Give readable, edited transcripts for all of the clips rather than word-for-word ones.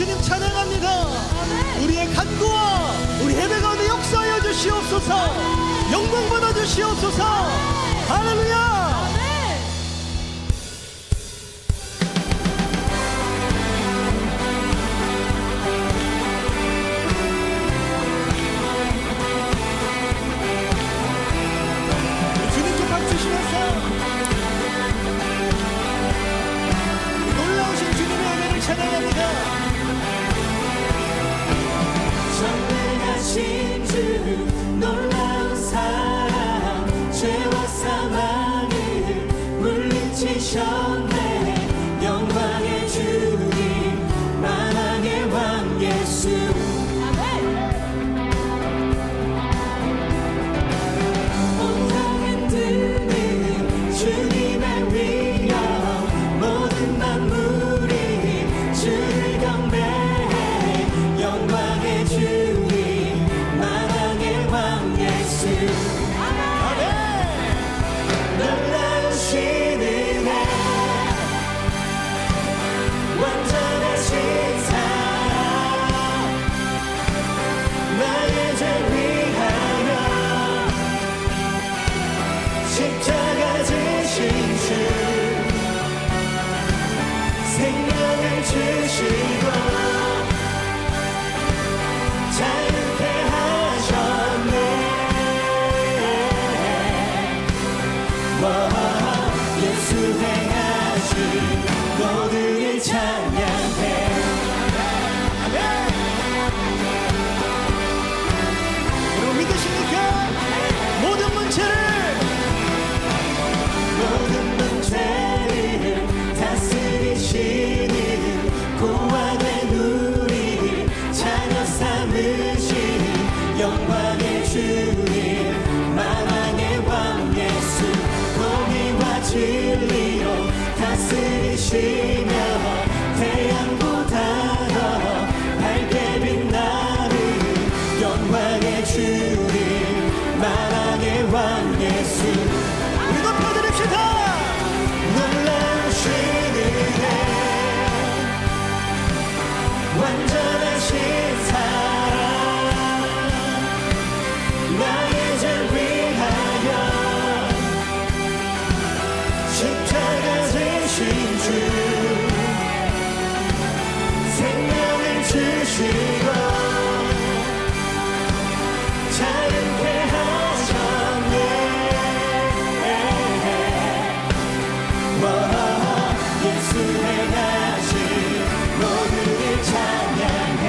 주님 찬양합니다. 우리의 간구와 우리 예배 가운데 역사하여 주시옵소서. 영광 받아 주시옵소서. 할렐루야. 주님께 박수 주시면서 놀라우신 주님의 은혜를 찬양합니다. 전능하신 주 놀라운 사랑 죄와 사망을 물리치셨네. 영광의 주님 만왕의 왕 예수 온땅 흔드는 주님의 위엄 모든 만물이 주를 경배해. 영광의 주님 만왕의 왕 예수 놀라우신 은혜 완전하신 사랑 나의 죄 위하여 십자가 지신 주 생명을 주시고 자유케 하셨네. 예수 행하신 모두를 찬양해. 여러분 믿으십니까? 모든 문제를 다스리시는 고아된 우리를 자녀 삼으시는 영광의 주님 만왕의 왕 예수 공의와 진리로 다스리시며 태양보다 더 밝게 빛나는 영광의 주님 만왕의 왕 예수 우리 높여드립시다. 놀라우신 은혜 완전하신 사랑 나의 죄 위하여 십자가 지신 주 생명을 주시고 자유케 하셨네. 예수 행하신 모두를 찬양해.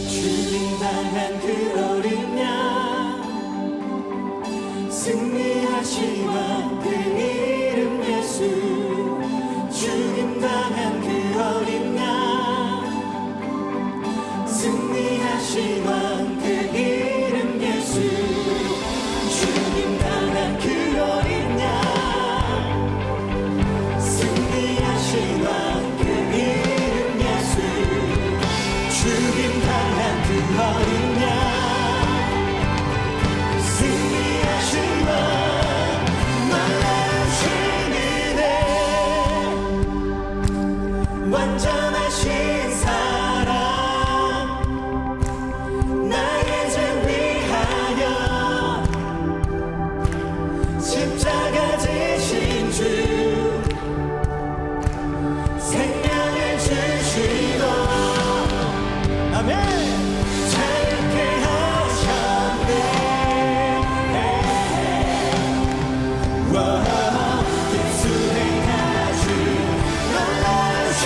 죽임당한 그 어린 양 승리하신 왕 그 이름 예수 죽임당한 그 어린 양 승리하신 왕 그 이름 예수 죽임당한 그 어린 양 승리하신 왕 그 이름 예수 죽임당한 그 어린 양 승리하신 왕 놀라우신 은혜 완전하신 사랑 나의 죄 위하여 십자가 지신 주 생명을 주시고 아멘. 자유케 하셨네. 예수 행하신 놀라우신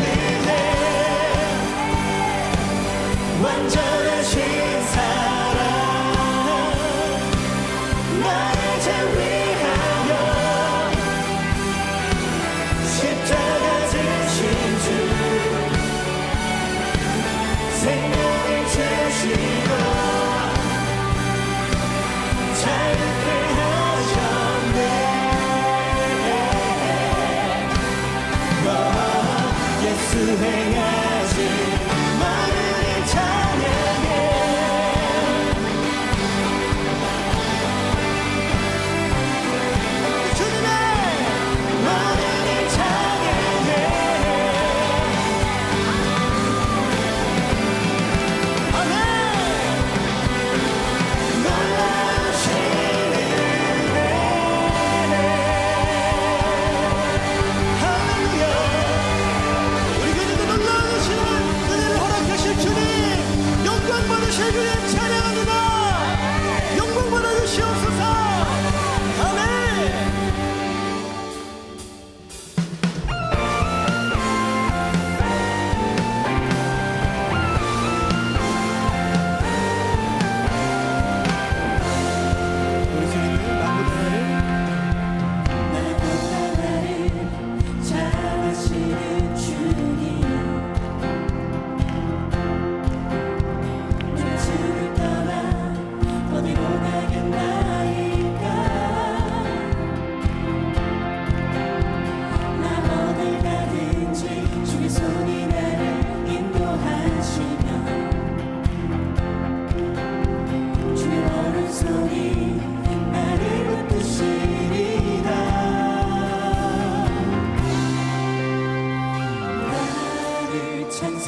은혜 완전하신 사랑 나의 죄 위하여 십자가 지신 주 생명을 주시고 자유케 하셨네. 예수 행하신 만물을 찬양해. 주님의 만물을 찬양해.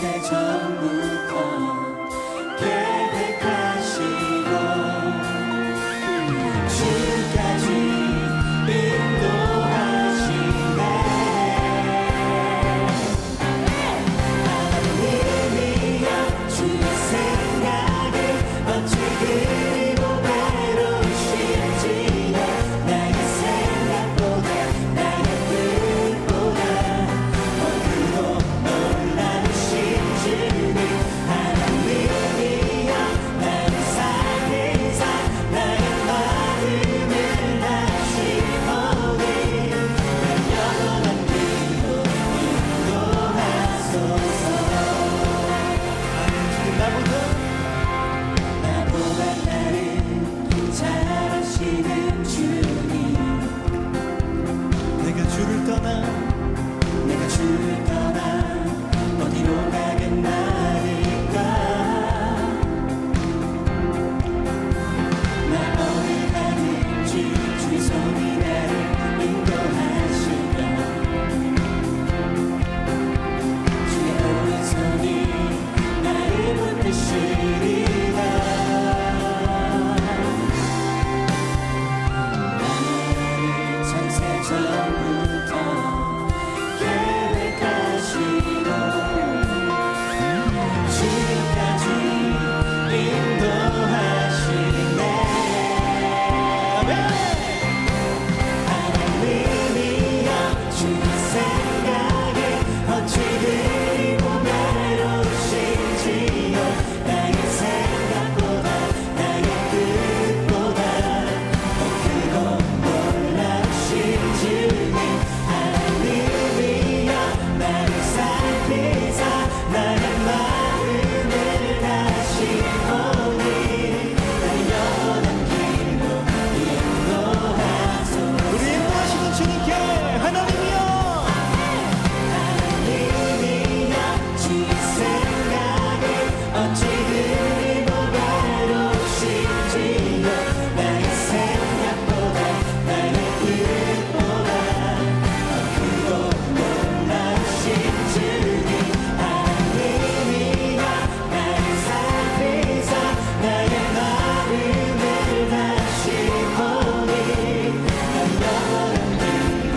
창세전부터 계획하시고 주까지 인도하시네. 하나님이여 주 생각을 어찌 그리 보배로우실지요. 나의 생각보다 나의 뜻보다 더 크고 놀라우신 주님. 하나님이여 나를 살리사 나의 마음을 다시오니 날 영원한 길로 인도하소서. 나보다 나를 잘 아시는 주님. 내가 주를 떠나 어디로 가겠나이까. 나 어디 가든지 주의 손이 나를 인도하시며 주의 오른손이 나를 붙드시리라. 나를 창세전부터 계획하시고 지금까지 인도하시네. 하나님이여 주 생각에 어찌 그리 보배로우신지요. 나의 생각보다 나의 뜻보다 더 크고 놀라우신 주님. 하나님이여 나를 살피사 나의 마음을 다시오니 날 영원한 길로 인도하소서. 우리 인도하시는 주님께 하나님이여 하나님이여 주의 생각을 어찌 그리 보배로우신지요. 나의 생각보다 나의 뜻보다 더 크고 놀라우신 주님. 하나님이여 나를 살피사 나의 마음을 다시오니 날 영원한 길로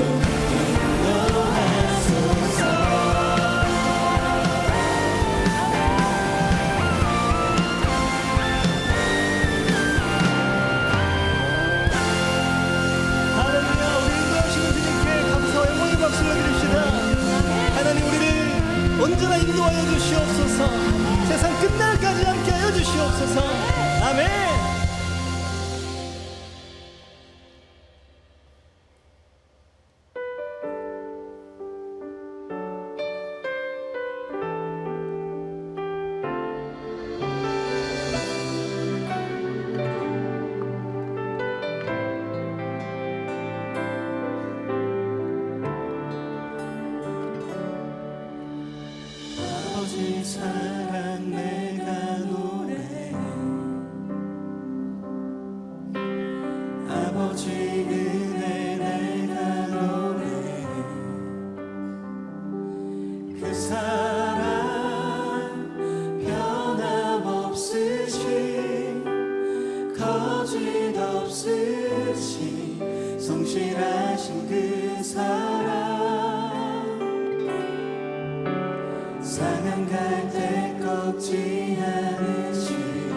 인도하소서. 하나님이여 우리 인도하시는 주님께 감사와 영광의 박수를 드립시다. 하나님 우리를 언제나 인도하여 주시옵소서. 세상 끝날까지 함께하여 주시옵소서. 아멘. 아버지 사랑 내가 노래해. 아버지 은혜 내가 노래해. 그 사랑 변함없으신 거짓 없으신 성실하신 그 사랑. 상한 갈 때 꺾지 않으시고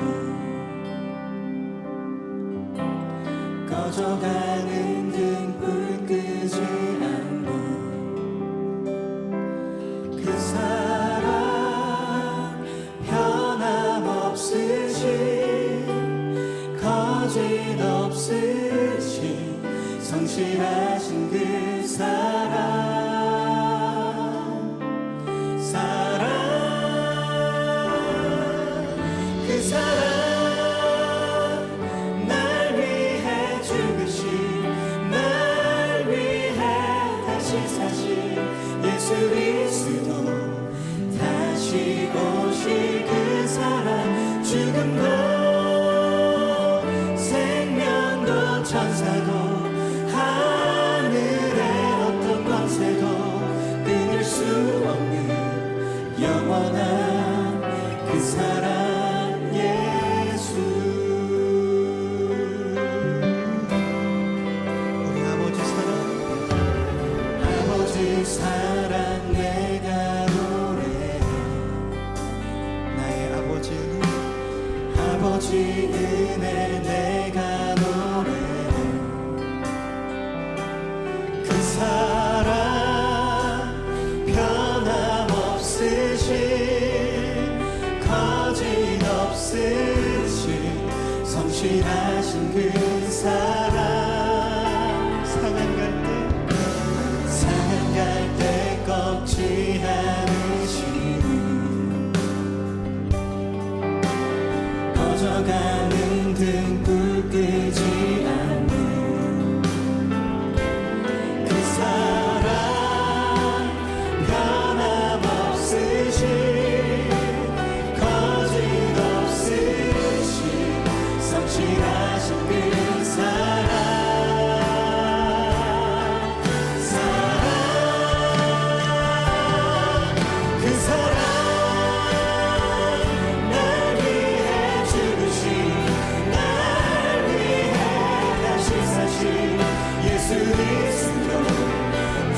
꺼져가는 등불 끄지 않고 그 사랑 변함없으신 거짓 없으신 성실하신 그 사랑. 그 사랑 날 위해 죽으신 날 위해 다시 사신 예수 그리스도 다시 오실 그 사랑. 죽음도 생명도 천사도 하늘의 어떤 권세도 끊을 수 없는 영원한 은혜 내가 노래해 그 사랑 변함없으신 거짓없으신 성실하신 그 사랑 상한 갈 때 꺾지 않으시는 꺼져가는 등불 끄지 않는 그 사랑 변함없으신 거짓없으신 성실하신 그 사랑 그 사랑 날 위해 죽으신 날 위해 다시 사신 예수 그리스도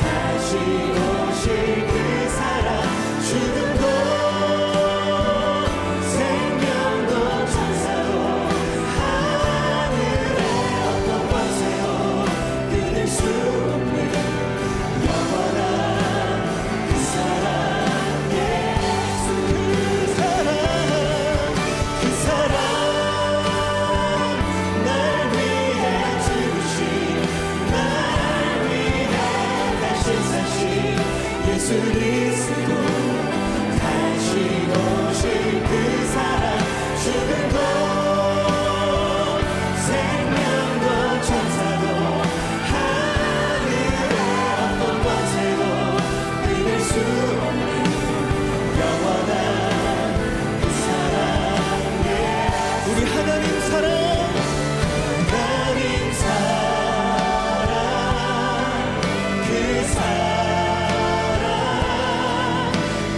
다시 오실 그 사랑 죽음도 생명도 천사도 하늘의 어떤 권세도 끊을 수 없는 영원한 그 사랑 예수 그 사랑 날 위해 죽으신 날 위해 다시 사신 예수 그리스도 다시 오실 그 사랑 죽음도 생명도 천사도 하늘의 어떤 권세도 끊을 수 없는 영원한 그 사랑 우리 하나님 사랑 하나님 사랑 그 사랑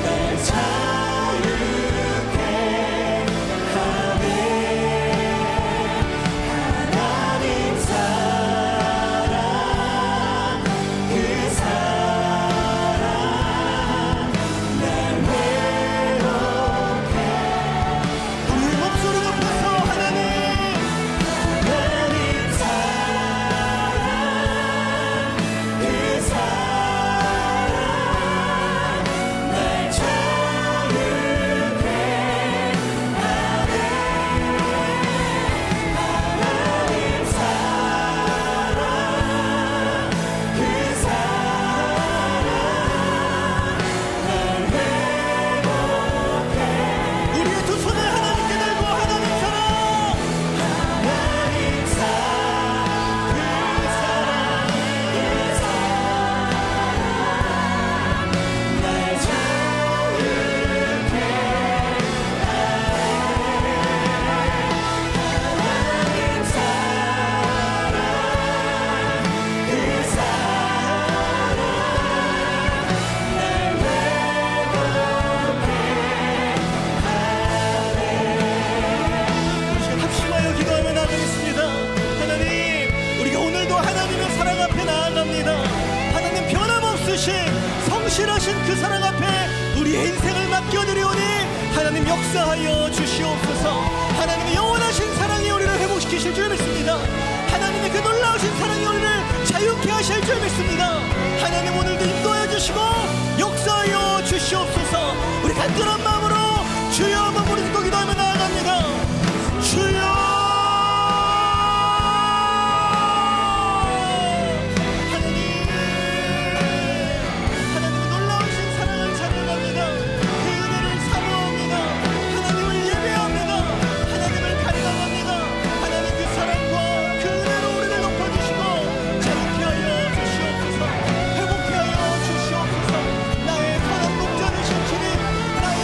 날 자유케 하네 하나님 사랑 그 사랑 날 외롭게 우리 목소리 높여서 하나님 하나님 사랑 그 사랑 날 자유케 하네 하나님 사랑 그 사랑 날 외롭게 우리의 두 손을 하나님께 들고 하나님 사랑 하나님 사랑 그 사랑 날 자유케 하나님 사랑 그 사랑 날 우리 시간 합심하여 기도하며 나아가겠습니다. 하나님 우리가 오늘도 하나님의 사랑 앞에 나아갑니다. 하나님 변함없으신 성실하신 그 사랑 앞에 우리의 인생을 맡겨드리오니 하나님 역사하여 주시옵소서. 하나님의 영원하신 사랑이 우리를 회복시키실 줄 믿습니다. 하나님의 그 놀라우신 사랑이 우리를 자유케 하실 줄 믿습니다. 하나님 오늘도 인도하여 주시고 역사하여 주시옵소서. 우리 간절한 마음으로 주여 한번 우리 듣고 기도하며 나아갑니다. 주여 하나님의 놀라우신 사랑을 찬양합니다. 그 은혜를 사모합니다. 하나님을 예배합니다. 하나님을 갈망합니다. 하나님 그 사랑과 그 은혜로 우리를 높여주시고 자유케 하여 주시옵소서. 회복케 하여 주시옵소서. 나의 선한 목자 되신 주님, 나의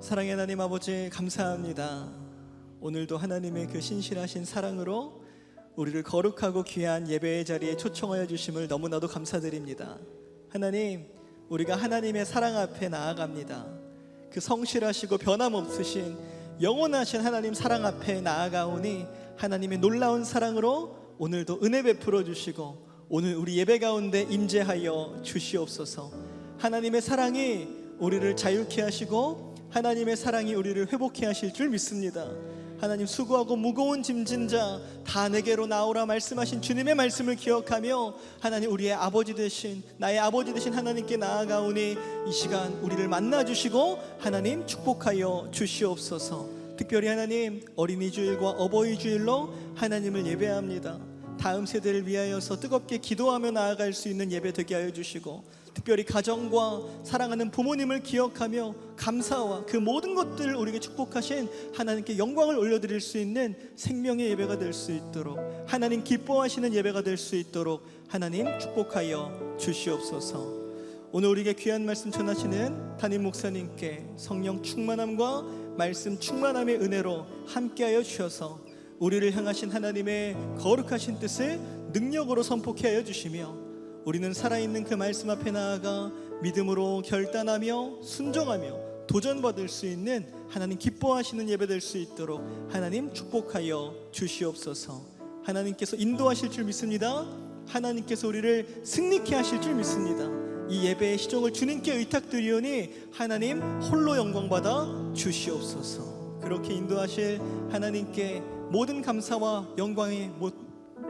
사랑의 하나님 아버지, 감사합니다. 오늘도 하나님의 그 신실하신 사랑으로 우리를 거룩하고 귀한 예배의 자리에 초청하여 주심을 너무나도 감사드립니다. 하나님, 우리가 하나님의 사랑 앞에 나아갑니다. 그 성실하시고 변함없으신 영원하신 하나님 사랑 앞에 나아가오니 하나님의 놀라운 사랑으로 오늘도 은혜 베풀어 주시고 오늘 우리 예배 가운데 임재하여 주시옵소서. 하나님의 사랑이 우리를 자유케 하시고 하나님의 사랑이 우리를 회복케 하실 줄 믿습니다. 하나님, 수고하고 무거운 짐진 자 다 내게로 나오라 말씀하신 주님의 말씀을 기억하며 하나님, 우리의 아버지 되신, 나의 아버지 되신 하나님께 나아가오니 이 시간 우리를 만나주시고 하나님 축복하여 주시옵소서. 특별히 하나님, 어린이 주일과 어버이 주일로 하나님을 예배합니다. 다음 세대를 위하여서 뜨겁게 기도하며 나아갈 수 있는 예배 되게 하여 주시고, 특별히 가정과 사랑하는 부모님을 기억하며 감사와 그 모든 것들을 우리에게 축복하신 하나님께 영광을 올려드릴 수 있는 생명의 예배가 될 수 있도록, 하나님 기뻐하시는 예배가 될 수 있도록 하나님 축복하여 주시옵소서. 오늘 우리에게 귀한 말씀 전하시는 담임 목사님께 성령 충만함과 말씀 충만함의 은혜로 함께하여 주셔서 우리를 향하신 하나님의 거룩하신 뜻을 능력으로 선포케 하여 주시며 우리는 살아있는 그 말씀 앞에 나아가 믿음으로 결단하며 순종하며 도전받을 수 있는 하나님 기뻐하시는 예배 될 수 있도록 하나님 축복하여 주시옵소서. 하나님께서 인도하실 줄 믿습니다. 하나님께서 우리를 승리케 하실 줄 믿습니다. 이 예배의 시종을 주님께 의탁드리오니 하나님 홀로 영광받아 주시옵소서. 그렇게 인도하실 하나님께 모든 감사와 영광의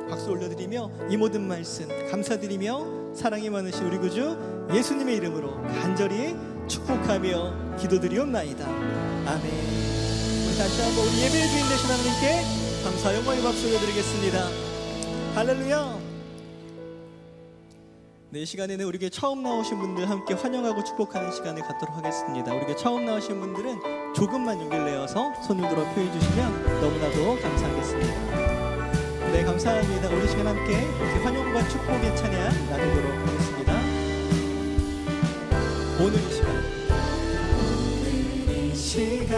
박수 올려드리며 이 모든 말씀 감사드리며 사랑이 많으신 우리 구주 예수님의 이름으로 간절히 축복하며 기도드리옵나이다. 아멘. 우리 다시 한번 우리 예배의 주인 되신 하나님께 감사 영광의 박수 올려드리겠습니다. 할렐루야. 네, 이 시간에는 우리에게 처음 나오신 분들 함께 환영하고 축복하는 시간을 갖도록 하겠습니다. 우리에게 처음 나오신 분들은 조금만 용기를 내어서 손을 들어 표해 주시면 너무나도 감사하겠습니다. 네, 감사합니다. 우리 시간 함께 이렇게 환영과 축복의 찬양 나누도록 하겠습니다. 오늘 이 시간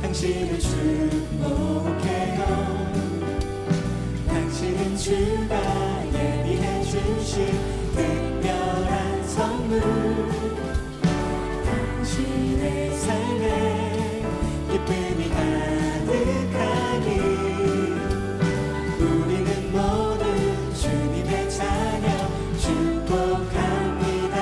당신을 축복해요. 당신은 주가 예비해 주신 특별한 선물, 당신의 삶에 기쁨이 가득하니 우리는 모두 주님의 찬양 축복합니다.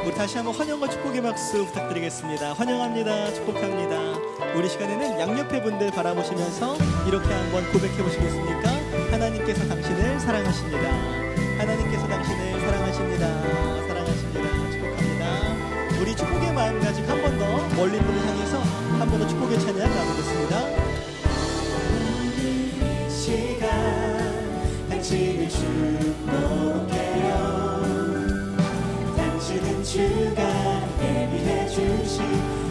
우리 다시 한번 환영과 축복의 박수 부탁드리겠습니다. 환영합니다. 축복합니다. 우리 시간에는 양옆에 분들 바라보시면서 이렇게 한번 고백해 보시겠습니까? 하나님께서 당신을 사랑하십니다. 하나님께서 당신을 사랑하십니다. 사랑하십니다. 축복합니다. 우리 축복의 마음가짐 한 번 더 멀리 분을 향해서 한 번 더 축복의 찬양 나누겠습니다. 시간 당신을 축복해요. 당신은 주가 예비해 주신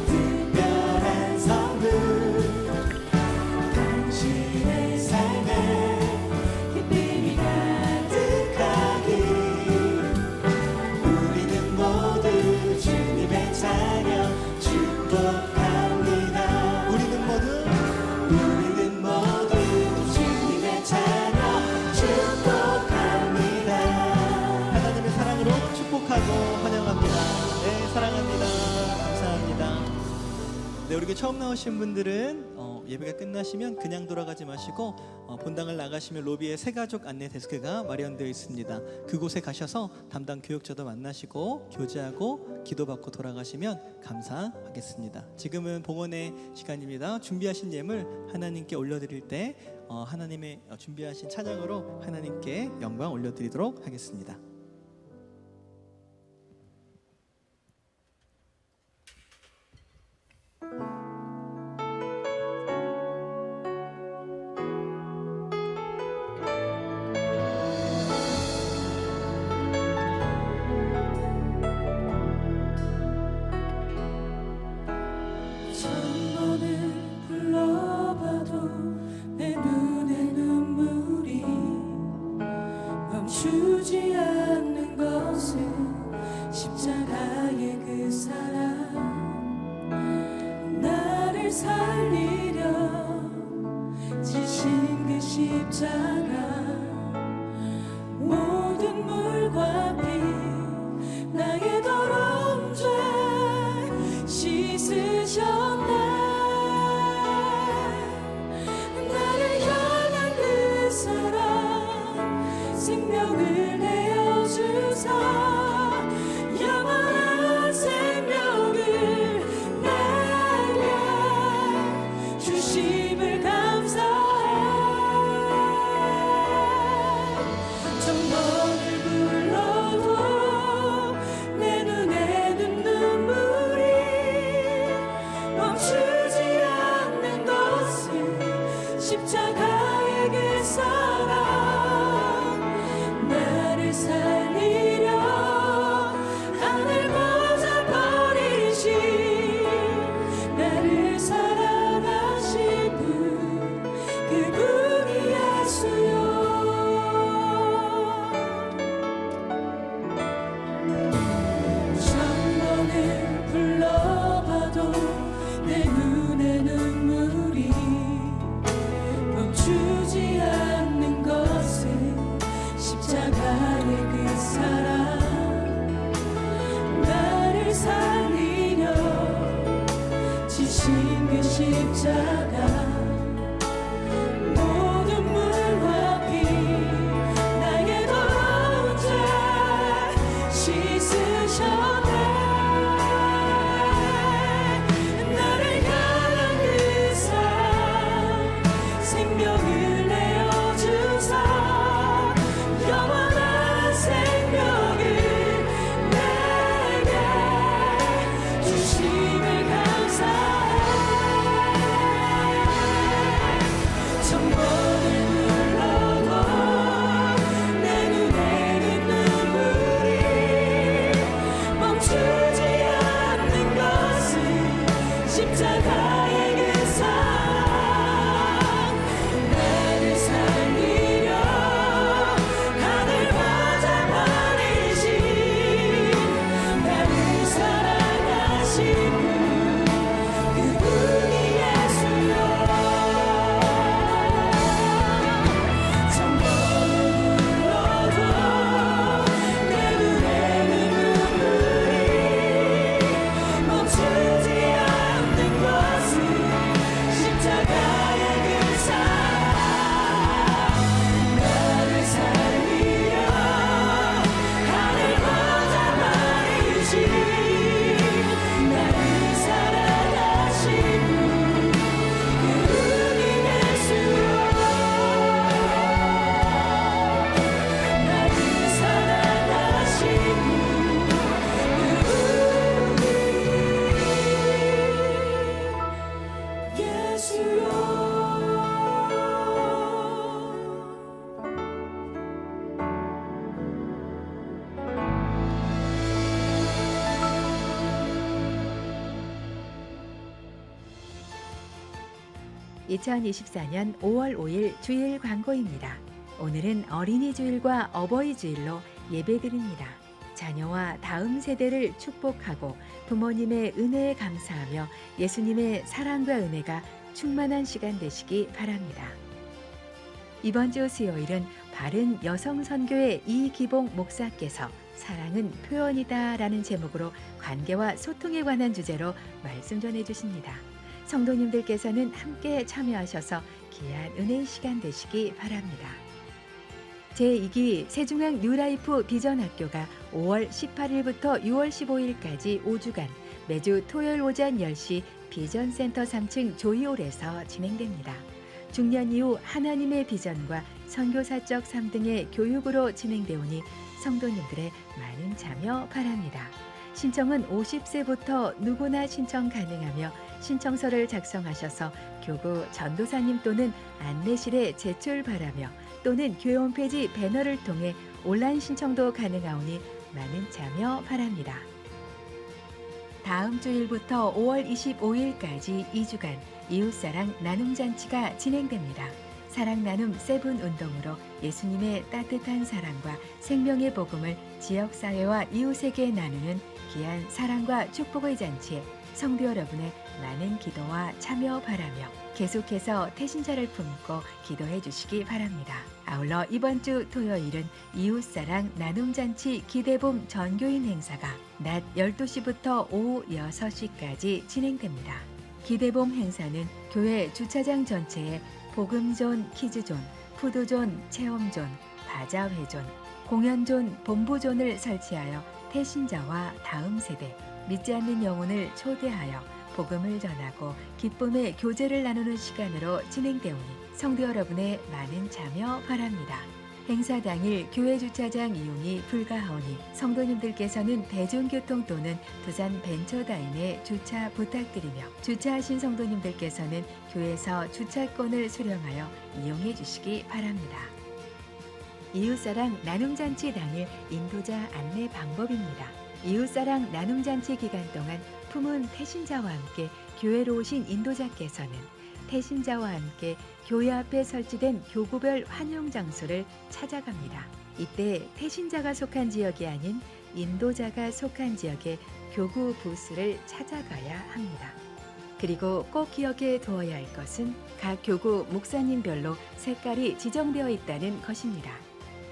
특별한 선물, 당신의 삶에 기쁨이 가득하기 우리는 모두 주님의 찬양 축복합니다. 우리는 모두 주님의 찬양 축복합니다. 하나님의 사랑으로 축복하고 환영합니다. 네, 사랑합니다. 감사합니다. 네, 우리에게 처음 나오신 분들은 예배가 끝나시면 그냥 돌아가지 마시고 본당을 나가시면 로비에 새가족 안내 데스크가 마련되어 있습니다. 그곳에 가셔서 담당 교육자도 만나시고 교제하고 기도받고 돌아가시면 감사하겠습니다. 지금은 봉헌의 시간입니다. 준비하신 예물 하나님께 올려드릴 때 하나님의 준비하신 찬양으로 하나님께 영광 올려드리도록 하겠습니다. 멈추지 않아 십자가 모든 물과 피 나의 더러운 죄 씻으셨네. 나를 향한 그 사랑 생명을 내어주사 영원한 생명을 내게 주심을 감사해. 천번을 불러도 내 눈에는 눈물이 멈추지 않는 것은 십자가의 그 사랑. 나를 살리려 하늘 보자 버리신 나를 사랑하신 분 그분이 예수요. 천번을 불러봐도 내 눈에 눈물이 멈추지 않는 것은 십자가의 그 사랑. 나를 살리려 지신 그 십자가 모든 물과 피 나의 더러운 죄 씻으셨네. 나를 향한 그 사랑 생명을 내어주사 영원한 생명을 내게 주심을 감사해. 천번을 불러도 내 눈에는 눈물이 멈추지 않는 것은 십자가의 그 사랑. 나를 살리려 하늘 보자 버리신 나를 사랑하신 분 그분이 예수요. 천번을 불러도 내 눈에는 눈물이 멈추지 않는 것은 십자가의 그 사랑. 나를 살리려 하늘 보자 버리신 나를 사랑하신 분 그분이 예수요. 나를 사랑하신 분 그분이 예수요. (2024년 5월 5일) 주일 광고입니다. 오늘은 어린이 주일과 어버이 주일로 예배드립니다. 자녀와 다음 세대를 축복하고 부모님의 은혜에 감사하며 예수님의 사랑과 은혜가 충만한 시간 되시기 바랍니다. 이번 주 수요일은 바른 여성 선교의 이기봉 목사께서 사랑은 표현이다 라는 제목으로 관계와 소통에 관한 주제로 말씀 전해 주십니다. 성도님들께서는 함께 참여하셔서 귀한 은혜의 시간 되시기 바랍니다. 제2기 세중앙 뉴라이프 비전학교가 5월 18일부터 6월 15일까지 5주간 매주 토요일 오전 10시 비전센터 3층 조이홀에서 진행됩니다. 중년 이후 하나님의 비전과 선교사적 3등의 교육으로 진행되오니 성도님들의 많은 참여 바랍니다. 신청은 50세부터 누구나 신청 가능하며 신청서를 작성하셔서 교구 전도사님 또는 안내실에 제출 바라며 또는 교회 홈페이지 배너를 통해 온라인 신청도 가능하오니 많은 참여 바랍니다. 다음 주일부터 5월 25일까지 2주간 이웃사랑 나눔잔치가 진행됩니다. 사랑 나눔 세븐 운동으로 예수님의 따뜻한 사랑과 생명의 복음을 지역사회와 이웃에게 나누는 귀한 사랑과 축복의 잔치에 성도 여러분의 많은 기도와 참여 바라며 계속해서 태신자를 품고 기도해 주시기 바랍니다. 아울러 이번 주 토요일은 이웃사랑 나눔잔치 기대봄 전교인 행사가 낮 12시부터 오후 6시까지 진행됩니다. 기대봄 행사는 교회 주차장 전체에 복음존, 키즈존, 푸드존, 체험존, 바자회존, 공연존, 본부존을 설치하여 태신자와 다음 세대, 믿지 않는 영혼을 초대하여 복음을 전하고 기쁨의 교제를 나누는 시간으로 진행되오니 성도 여러분의 많은 참여 바랍니다. 행사 당일 교회 주차장 이용이 불가하오니 성도님들께서는 대중교통 또는 두산 벤처다임에 주차 부탁드리며 주차하신 성도님들께서는 교회에서 주차권을 수령하여 이용해 주시기 바랍니다. 이웃사랑 나눔잔치 당일 인도자 안내 방법입니다. 이웃사랑 나눔잔치 기간 동안 품은 태신자와 함께 교회로 오신 인도자께서는 태신자와 함께 교회 앞에 설치된 교구별 환영 장소를 찾아갑니다. 이때 태신자가 속한 지역이 아닌 인도자가 속한 지역의 교구 부스를 찾아가야 합니다. 그리고 꼭 기억해 두어야 할 것은 각 교구 목사님별로 색깔이 지정되어 있다는 것입니다.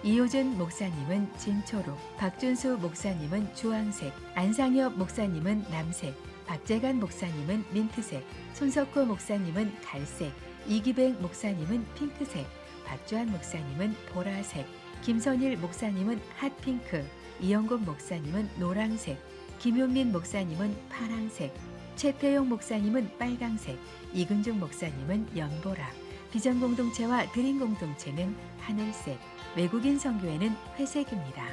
이호준 목사님은 진초록, 박준수 목사님은 주황색, 안상엽 목사님은 남색, 박재간 목사님은 민트색, 손석호 목사님은 갈색, 이기백 목사님은 핑크색, 박주한 목사님은 보라색, 김선일 목사님은 핫핑크, 이영곤 목사님은 노란색, 김효민 목사님은 파란색, 최태용 목사님은 빨강색, 이근중 목사님은 연보라, 비전공동체와 드림공동체는 하늘색, 외국인 선교회는 회색입니다.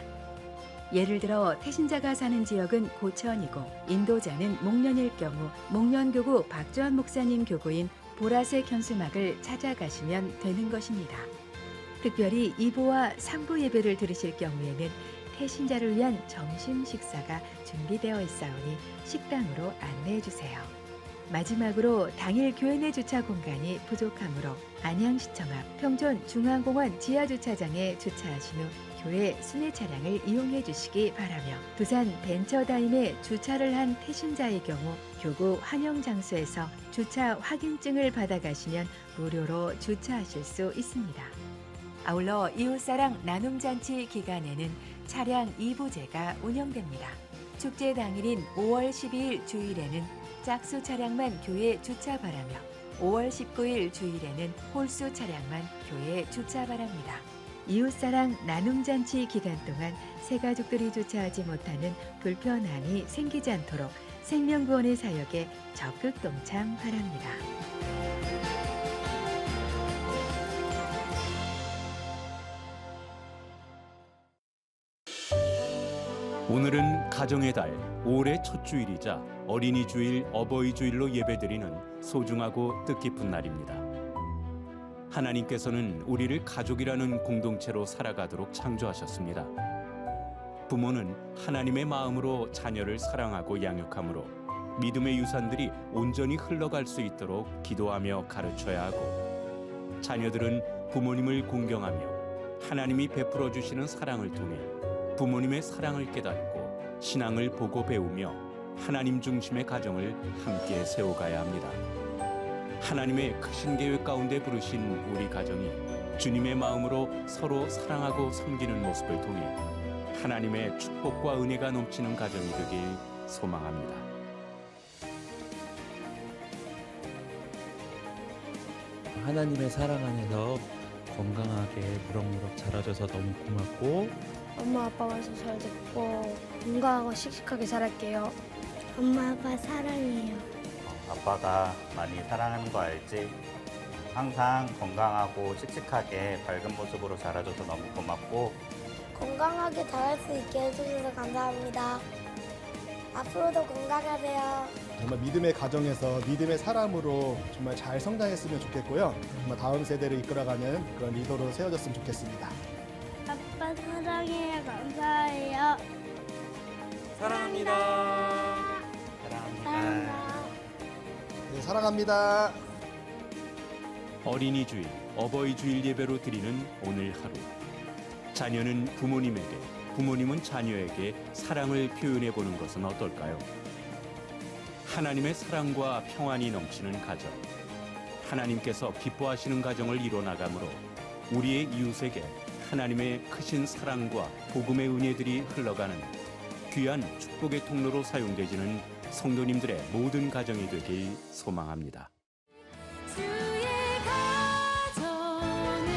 예를 들어 태신자가 사는 지역은 고천이고 인도자는 목련일 경우 목련교구 박주한 목사님 교구인 보라색 현수막을 찾아가시면 되는 것입니다. 특별히 2부와 3부 예배를 들으실 경우에는 태신자를 위한 점심 식사가 준비되어 있사오니 식당으로 안내해 주세요. 마지막으로 당일 교회 내 주차 공간이 부족하므로 안양시청 앞 평촌 중앙공원 지하주차장에 주차하신 후 교회 순회 차량을 이용해 주시기 바라며 두산 벤처다임에 주차를 한 태신자의 경우 교구 환영 장소에서 주차 확인증을 받아가시면 무료로 주차하실 수 있습니다. 아울러 이웃사랑 나눔잔치 기간에는 차량 2부제가 운영됩니다. 축제 당일인 5월 12일 주일에는 짝수 차량만 교회 주차 바라며 5월 19일 주일에는 홀수 차량만 교회에 주차 바랍니다. 이웃사랑 나눔잔치 기간 동안 새가족들이 주차하지 못하는 불편함이 생기지 않도록 생명구원의 사역에 적극 동참 바랍니다. 오늘은 가정의 달 5월의 첫 주일이자 어린이 주일, 어버이 주일로 예배드리는 소중하고 뜻깊은 날입니다. 하나님께서는 우리를 가족이라는 공동체로 살아가도록 창조하셨습니다. 부모는 하나님의 마음으로 자녀를 사랑하고 양육하므로 믿음의 유산들이 온전히 흘러갈 수 있도록 기도하며 가르쳐야 하고, 자녀들은 부모님을 공경하며 하나님이 베풀어 주시는 사랑을 통해 부모님의 사랑을 깨닫고 신앙을 보고 배우며 하나님 중심의 가정을 함께 세워가야 합니다. 하나님의 크신 계획 가운데 부르신 우리 가정이 주님의 마음으로 서로 사랑하고 섬기는 모습을 통해 하나님의 축복과 은혜가 넘치는 가정이 되길 소망합니다. 하나님의 사랑 안에서 건강하게 무럭무럭 자라줘서 너무 고맙고, 엄마 아빠 말씀 잘 듣고 건강하고 씩씩하게 자랄게요. 엄마 아빠 사랑해요. 아빠가 많이 사랑하는 거 알지? 항상 건강하고 씩씩하게 밝은 모습으로 자라줘서 너무 고맙고, 건강하게 자랄 수 있게 해주셔서 감사합니다. 앞으로도 건강하세요. 정말 믿음의 가정에서 믿음의 사람으로 정말 잘 성장했으면 좋겠고요. 정말 다음 세대를 이끌어가는 그런 리더로 세워졌으면 좋겠습니다. 아빠 사랑해요. 감사해요. 사랑합니다. 사랑합니다. 네, 사랑합니다. 어린이 주일, 어버이 주일 예배로 드리는 오늘 하루. 자녀는 부모님에게, 부모님은 자녀에게 사랑을 표현해 보는 것은 어떨까요? 하나님의 사랑과 평안이 넘치는 가정, 하나님께서 기뻐하시는 가정을 이뤄나가므로 우리의 이웃에게 하나님의 크신 사랑과 복음의 은혜들이 흘러가는 귀한 축복의 통로로 사용되지는 성도님들의 모든 가정이 되길 소망합니다. 주의 가정은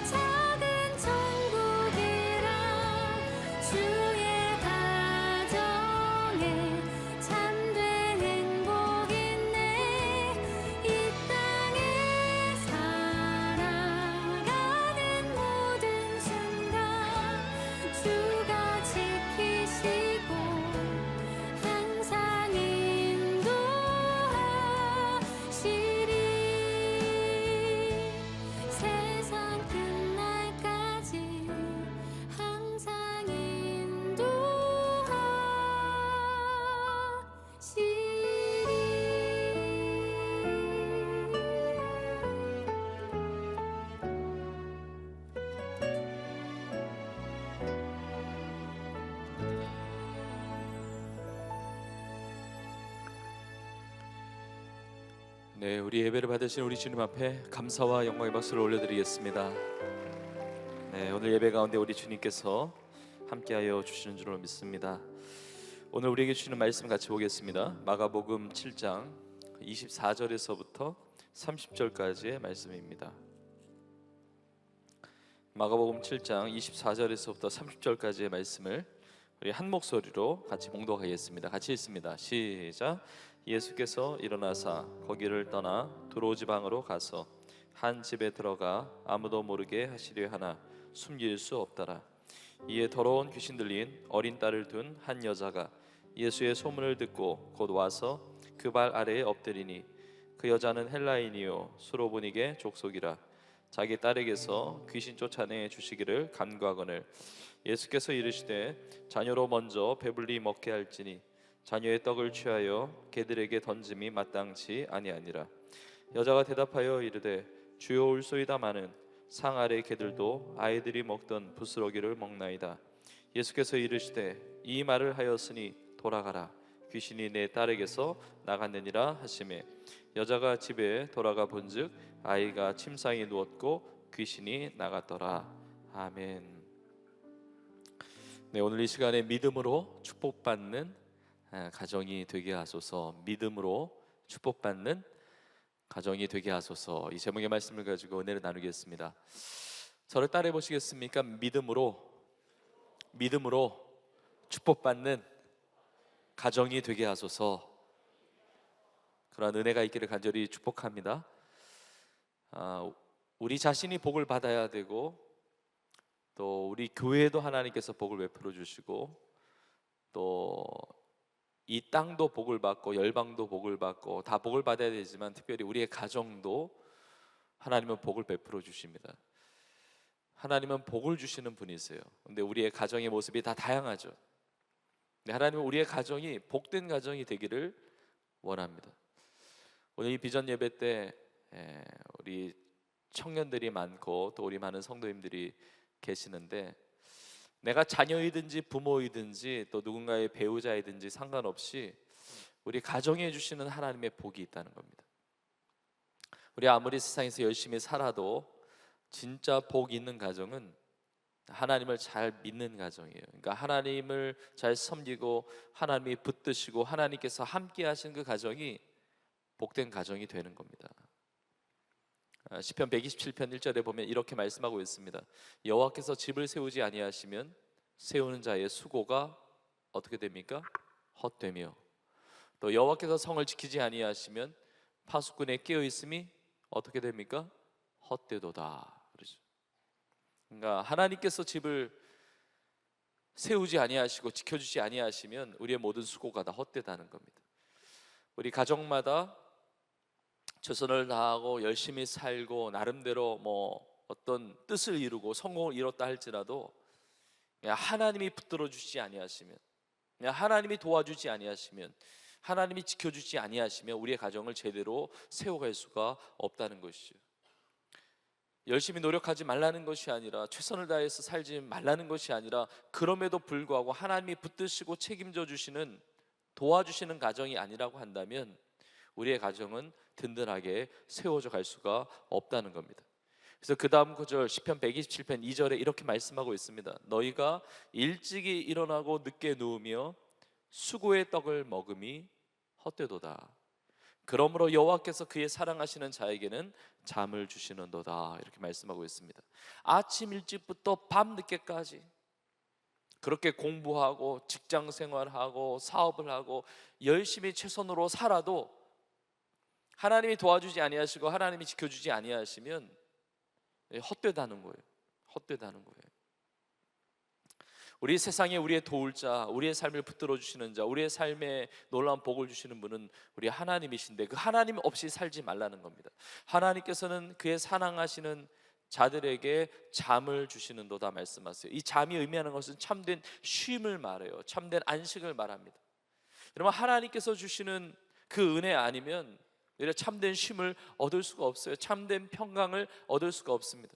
작은 천국이라 주의 가정에 참된 행복 있네. 이 땅에 살아가는 모든 순간 주가 지키시고 항상 인도하시리. 세상 끝날까지 항상 네, 우리 예배를 받으신 우리 주님 앞에 감사와 영광의 박수를 올려드리겠습니다. 네, 오늘 예배 가운데 우리 주님께서 함께하여 주시는 줄로 믿습니다. 오늘 우리에게 주시는 말씀 같이 보겠습니다. 마가복음 7장 24절에서부터 30절까지의 말씀입니다. 마가복음 7장 24절에서부터 30절까지의 말씀을 우리 한 목소리로 같이 봉독하겠습니다. 같이 읽습니다. 시작. 예수께서 일어나사 거기를 떠나 두로 지방으로 가서 한 집에 들어가 아무도 모르게 하시려 하나 숨길 수 없더라. 이에 더러운 귀신 들린 어린 딸을 둔 한 여자가 예수의 소문을 듣고 곧 와서 그 발 아래에 엎드리니 그 여자는 헬라인이요 수로보니게 족속이라. 자기 딸에게서 귀신 쫓아내 주시기를 간구하거늘 예수께서 이르시되 자녀로 먼저 배불리 먹게 할지니 자녀의 떡을 취하여 개들에게 던짐이 마땅치 아니하니라. 여자가 대답하여 이르되 주여 올소이다마는 상 아래 개들도 아이들이 먹던 부스러기를 먹나이다. 예수께서 이르시되 이 말을 하였으니 돌아가라. 귀신이 내 딸에게서 나갔느니라 하시매 여자가 집에 돌아가 본즉 아이가 침상에 누웠고 귀신이 나갔더라. 아멘. 네, 오늘 이 시간에 믿음으로 축복받는 가정이 되게 하소서. 믿음으로 축복받는 가정이 되게 하소서. 이 제목의 말씀을 가지고 은혜를 나누겠습니다. 저를 따라해 보시겠습니까? 믿음으로 축복받는 가정이 되게 하소서. 그러한 은혜가 있기를 간절히 축복합니다. 우리 자신이 복을 받아야 되고 또 우리 교회도 하나님께서 복을 베풀어 주시고 또 이 땅도 복을 받고 열방도 복을 받고 다 복을 받아야 되지만 특별히 우리의 가정도 하나님은 복을 베풀어 주십니다. 하나님은 복을 주시는 분이세요. 근데 우리의 가정의 모습이 다 다양하죠. 근데 하나님은 우리의 가정이 복된 가정이 되기를 원합니다. 오늘 이 비전 예배 때 우리 청년들이 많고 또 우리 많은 성도님들이 계시는데 내가 자녀이든지 부모이든지 또 누군가의 배우자이든지 상관없이 우리 가정에 주시는 하나님의 복이 있다는 겁니다. 우리 아무리 세상에서 열심히 살아도 진짜 복 있는 가정은 하나님을 잘 믿는 가정이에요. 그러니까 하나님을 잘 섬기고 하나님이 붙드시고 하나님께서 함께 하신 그 가정이 복된 가정이 되는 겁니다. 시편 127편 1절에 보면 이렇게 말씀하고 있습니다. 여호와께서 집을 세우지 아니하시면 세우는 자의 수고가 어떻게 됩니까? 헛되며 또 여호와께서 성을 지키지 아니하시면 파수꾼의 깨어 있음이 어떻게 됩니까? 헛되도다. 그렇죠. 그러니까 하나님께서 집을 세우지 아니하시고 지켜주지 아니하시면 우리의 모든 수고가 다 헛되다는 겁니다. 우리 가정마다 최선을 다하고 열심히 살고 나름대로 뭐 어떤 뜻을 이루고 성공을 이뤘다 할지라도 하나님이 붙들어 주시지 아니하시면, 하나님이 도와주지 아니하시면, 하나님이 지켜주지 아니하시면 우리의 가정을 제대로 세워갈 수가 없다는 것이죠. 열심히 노력하지 말라는 것이 아니라, 최선을 다해서 살지 말라는 것이 아니라, 그럼에도 불구하고 하나님이 붙드시고 책임져 주시는 도와주시는 가정이 아니라고 한다면 우리의 가정은 든든하게 세워져 갈 수가 없다는 겁니다. 그래서 그 다음 구절 시편 127편 2절에 이렇게 말씀하고 있습니다. 너희가 일찍이 일어나고 늦게 누우며 수고의 떡을 먹음이 헛되도다. 그러므로 여호와께서 그의 사랑하시는 자에게는 잠을 주시는도다. 이렇게 말씀하고 있습니다. 아침 일찍부터 밤 늦게까지 그렇게 공부하고 직장 생활하고 사업을 하고 열심히 최선으로 살아도 하나님이 도와주지 아니하시고 하나님이 지켜주지 아니하시면 헛되다는 거예요. 헛되다는 거예요. 우리 세상에 우리의 도울 자, 우리의 삶을 붙들어 주시는 자, 우리의 삶에 놀라운 복을 주시는 분은 우리 하나님이신데 그 하나님 없이 살지 말라는 겁니다. 하나님께서는 그의 사랑하시는 자들에게 잠을 주시는도다 말씀하세요. 이 잠이 의미하는 것은 참된 쉼을 말해요. 참된 안식을 말합니다. 여러분, 하나님께서 주시는 그 은혜 아니면 우리가 참된 쉼을 얻을 수가 없어요. 참된 평강을 얻을 수가 없습니다.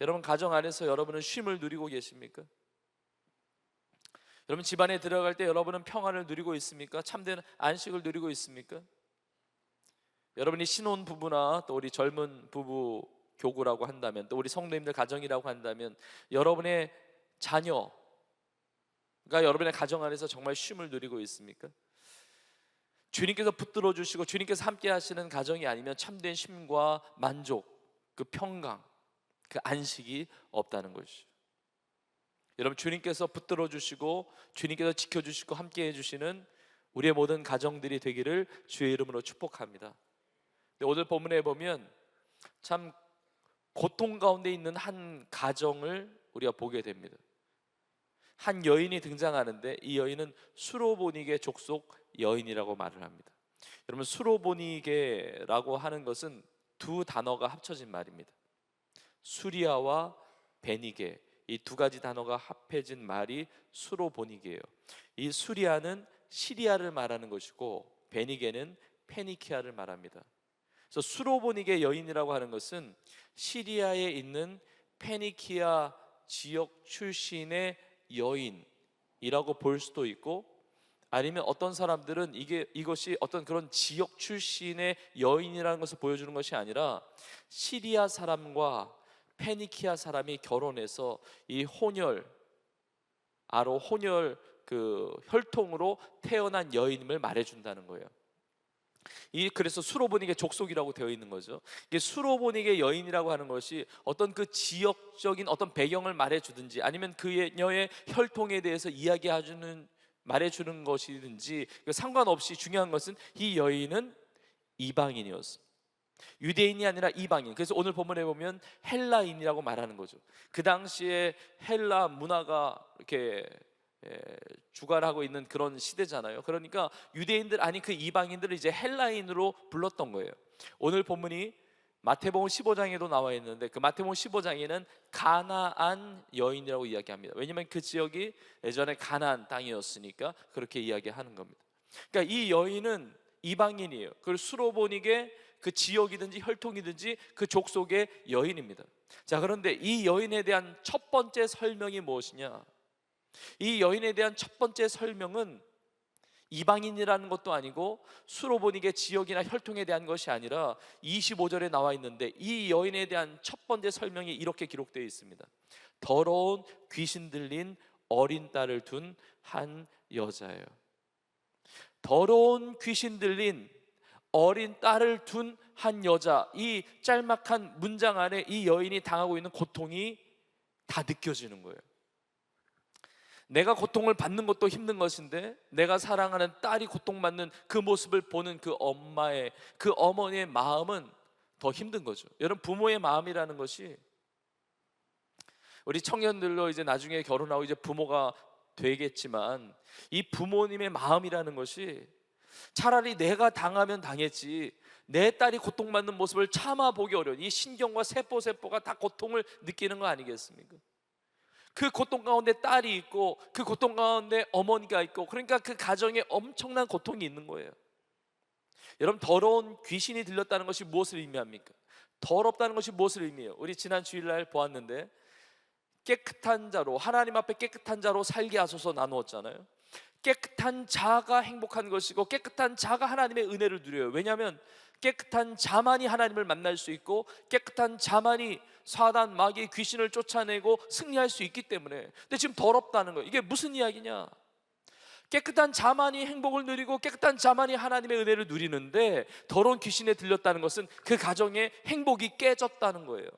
여러분, 가정 안에서 여러분은 쉼을 누리고 계십니까? 여러분, 집안에 들어갈 때 여러분은 평안을 누리고 있습니까? 참된 안식을 누리고 있습니까? 여러분이 신혼 부부나 또 우리 젊은 부부 교구라고 한다면, 또 우리 성도님들 가정이라고 한다면 여러분의 자녀가 여러분의 가정 안에서 정말 쉼을 누리고 있습니까? 주님께서 붙들어 주시고 주님께서 함께 하시는 가정이 아니면 참된 쉼과 만족, 그 평강, 그 안식이 없다는 것이죠. 여러분, 주님께서 붙들어 주시고 주님께서 지켜주시고 함께 해주시는 우리의 모든 가정들이 되기를 주의 이름으로 축복합니다. 오늘 본문에 보면 참 고통 가운데 있는 한 가정을 우리가 보게 됩니다. 한 여인이 등장하는데 이 여인은 수로보니게 족속 여인이라고 말을 합니다. 여러분, 수로보니게라고 하는 것은 두 단어가 합쳐진 말입니다. 수리아와 베니게, 이 두 가지 단어가 합해진 말이 수로보니게예요. 이 수리아는 시리아를 말하는 것이고 베니게는 페니키아를 말합니다. 그래서 수로보니게 여인이라고 하는 것은 시리아에 있는 페니키아 지역 출신의 여인이라고 볼 수도 있고, 아니면 어떤 사람들은 이것이 어떤 그런 지역 출신의 여인이라는 것을 보여주는 것이 아니라 시리아 사람과 페니키아 사람이 결혼해서 이 혼혈 그 혈통으로 태어난 여인임을 말해준다는 거예요. 그래서 수로보니게 족속이라고 되어 있는 거죠. 이게 수로보니게 여인이라고 하는 것이 어떤 그 지역적인 어떤 배경을 말해주든지 아니면 그녀의 혈통에 대해서 말해주는 것이든지 상관없이 중요한 것은 이 여인은 이방인이었습니다. 유대인이 아니라 이방인. 그래서 오늘 본문에 보면 헬라인이라고 말하는 거죠. 그 당시에 헬라 문화가 이렇게 주관하고 있는 그런 시대잖아요. 그러니까 유대인들 아닌 그 이방인들을 이제 헬라인으로 불렀던 거예요. 오늘 본문이 마태복음 15장에도 나와 있는데 그 마태복음 15장에는 가나안 여인이라고 이야기합니다. 왜냐하면 그 지역이 예전에 가나안 땅이었으니까 그렇게 이야기하는 겁니다. 그러니까 이 여인은 이방인이에요. 그걸 수로보니게 그 지역이든지 혈통이든지 그 족속의 여인입니다. 자, 그런데 이 여인에 대한 첫 번째 설명이 무엇이냐? 이 여인에 대한 첫 번째 설명은 이방인이라는 것도 아니고 수로보니게 지역이나 혈통에 대한 것이 아니라 25절에 나와 있는데 이 여인에 대한 첫 번째 설명이 이렇게 기록되어 있습니다. 더러운 귀신 들린 어린 딸을 둔 한 여자예요. 더러운 귀신 들린 어린 딸을 둔 한 여자. 이 짤막한 문장 안에 이 여인이 당하고 있는 고통이 다 느껴지는 거예요. 내가 고통을 받는 것도 힘든 것인데 내가 사랑하는 딸이 고통받는 그 모습을 보는 그 어머니의 마음은 더 힘든 거죠. 여러분, 부모의 마음이라는 것이 우리 청년들로 이제 나중에 결혼하고 이제 부모가 되겠지만 이 부모님의 마음이라는 것이 차라리 내가 당하면 당했지 내 딸이 고통받는 모습을 참아보기 어려운 이 신경과 세포가 다 고통을 느끼는 거 아니겠습니까? 그 고통 가운데 딸이 있고 그 고통 가운데 어머니가 있고, 그러니까 그 가정에 엄청난 고통이 있는 거예요. 여러분, 더러운 귀신이 들렸다는 것이 무엇을 의미합니까? 더럽다는 것이 무엇을 의미해요? 우리 지난 주일날 보았는데 깨끗한 자로, 하나님 앞에 깨끗한 자로 살게 하소서 나누었잖아요. 깨끗한 자가 행복한 것이고 깨끗한 자가 하나님의 은혜를 누려요. 왜냐하면 깨끗한 자만이 하나님을 만날 수 있고 깨끗한 자만이 사단, 마귀, 귀신을 쫓아내고 승리할 수 있기 때문에. 근데 지금 더럽다는 거예요. 이게 무슨 이야기냐? 깨끗한 자만이 행복을 누리고 깨끗한 자만이 하나님의 은혜를 누리는데 더러운 귀신에 들렸다는 것은 그 가정의 행복이 깨졌다는 거예요.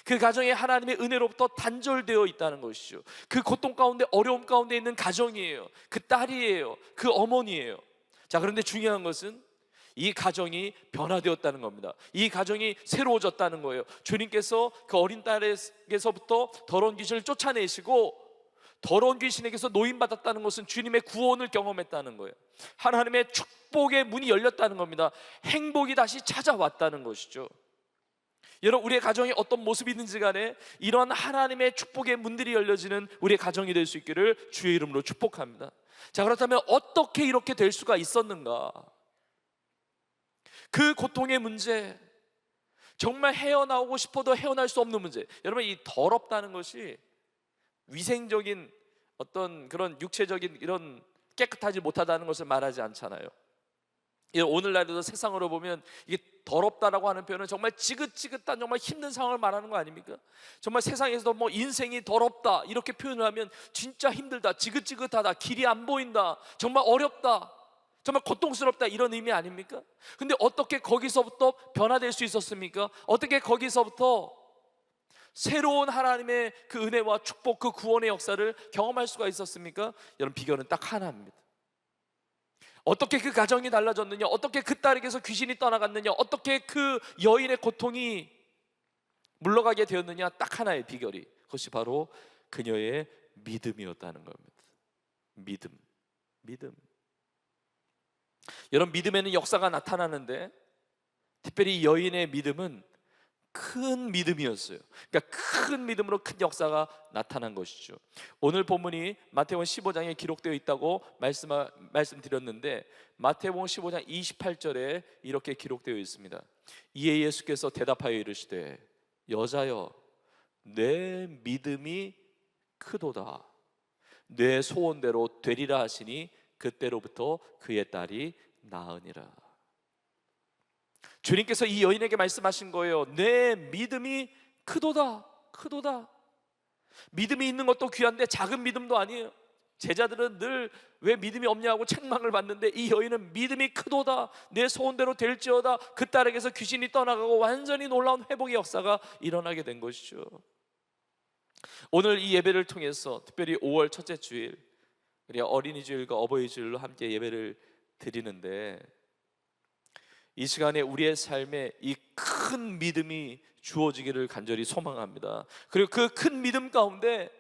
그 가정에 하나님의 은혜로부터 단절되어 있다는 것이죠. 그 고통 가운데, 어려움 가운데 있는 가정이에요. 그 딸이에요. 그 어머니예요. 자, 그런데 중요한 것은 이 가정이 변화되었다는 겁니다. 이 가정이 새로워졌다는 거예요. 주님께서 그 어린 딸에게서부터 더러운 귀신을 쫓아내시고 더러운 귀신에게서 노인받았다는 것은 주님의 구원을 경험했다는 거예요. 하나님의 축복의 문이 열렸다는 겁니다. 행복이 다시 찾아왔다는 것이죠. 여러분, 우리의 가정이 어떤 모습이 있는지 간에 이런 하나님의 축복의 문들이 열려지는 우리의 가정이 될 수 있기를 주의 이름으로 축복합니다. 자, 그렇다면 어떻게 이렇게 될 수가 있었는가? 그 고통의 문제, 정말 헤어나오고 싶어도 헤어날 수 없는 문제. 여러분, 이 더럽다는 것이 위생적인 어떤 그런 육체적인 이런 깨끗하지 못하다는 것을 말하지 않잖아요. 오늘날에도 세상으로 보면 이게 더럽다라고 하는 표현은 정말 지긋지긋한 정말 힘든 상황을 말하는 거 아닙니까? 정말 세상에서도 뭐 인생이 더럽다 이렇게 표현을 하면 진짜 힘들다, 지긋지긋하다, 길이 안 보인다, 정말 어렵다, 정말 고통스럽다 이런 의미 아닙니까? 근데 어떻게 거기서부터 변화될 수 있었습니까? 어떻게 거기서부터 새로운 하나님의 그 은혜와 축복, 그 구원의 역사를 경험할 수가 있었습니까? 여러분, 비결은 딱 하나입니다. 어떻게 그 가정이 달라졌느냐, 어떻게 그 딸에게서 귀신이 떠나갔느냐, 어떻게 그 여인의 고통이 물러가게 되었느냐, 딱 하나의 비결이, 그것이 바로 그녀의 믿음이었다는 겁니다. 믿음. 여러분, 믿음에는 역사가 나타나는데 특별히 이 여인의 믿음은 큰 믿음이었어요. 그러니까 큰 믿음으로 큰 역사가 나타난 것이죠. 오늘 본문이 마태복음 15장에 기록되어 있다고 말씀드렸는데 마태복음 15장 28절에 이렇게 기록되어 있습니다. 이에 예수께서 대답하여 이르시되 여자여 내 믿음이 크도다. 내 소원대로 되리라 하시니 그때로부터 그의 딸이 나으니라. 주님께서 이 여인에게 말씀하신 거예요. 내 믿음이 크도다. 믿음이 있는 것도 귀한데 작은 믿음도 아니에요. 제자들은 늘 왜 믿음이 없냐고 책망을 받는데 이 여인은 믿음이 크도다. 내 소원대로 될지어다. 그 딸에게서 귀신이 떠나가고 완전히 놀라운 회복의 역사가 일어나게 된 것이죠. 오늘 이 예배를 통해서 특별히 5월 첫째 주일, 우리가 어린이 주일과 어버이 주일로 함께 예배를 드리는데 이 시간에 우리의 삶에 이 큰 믿음이 주어지기를 간절히 소망합니다. 그리고 그 큰 믿음 가운데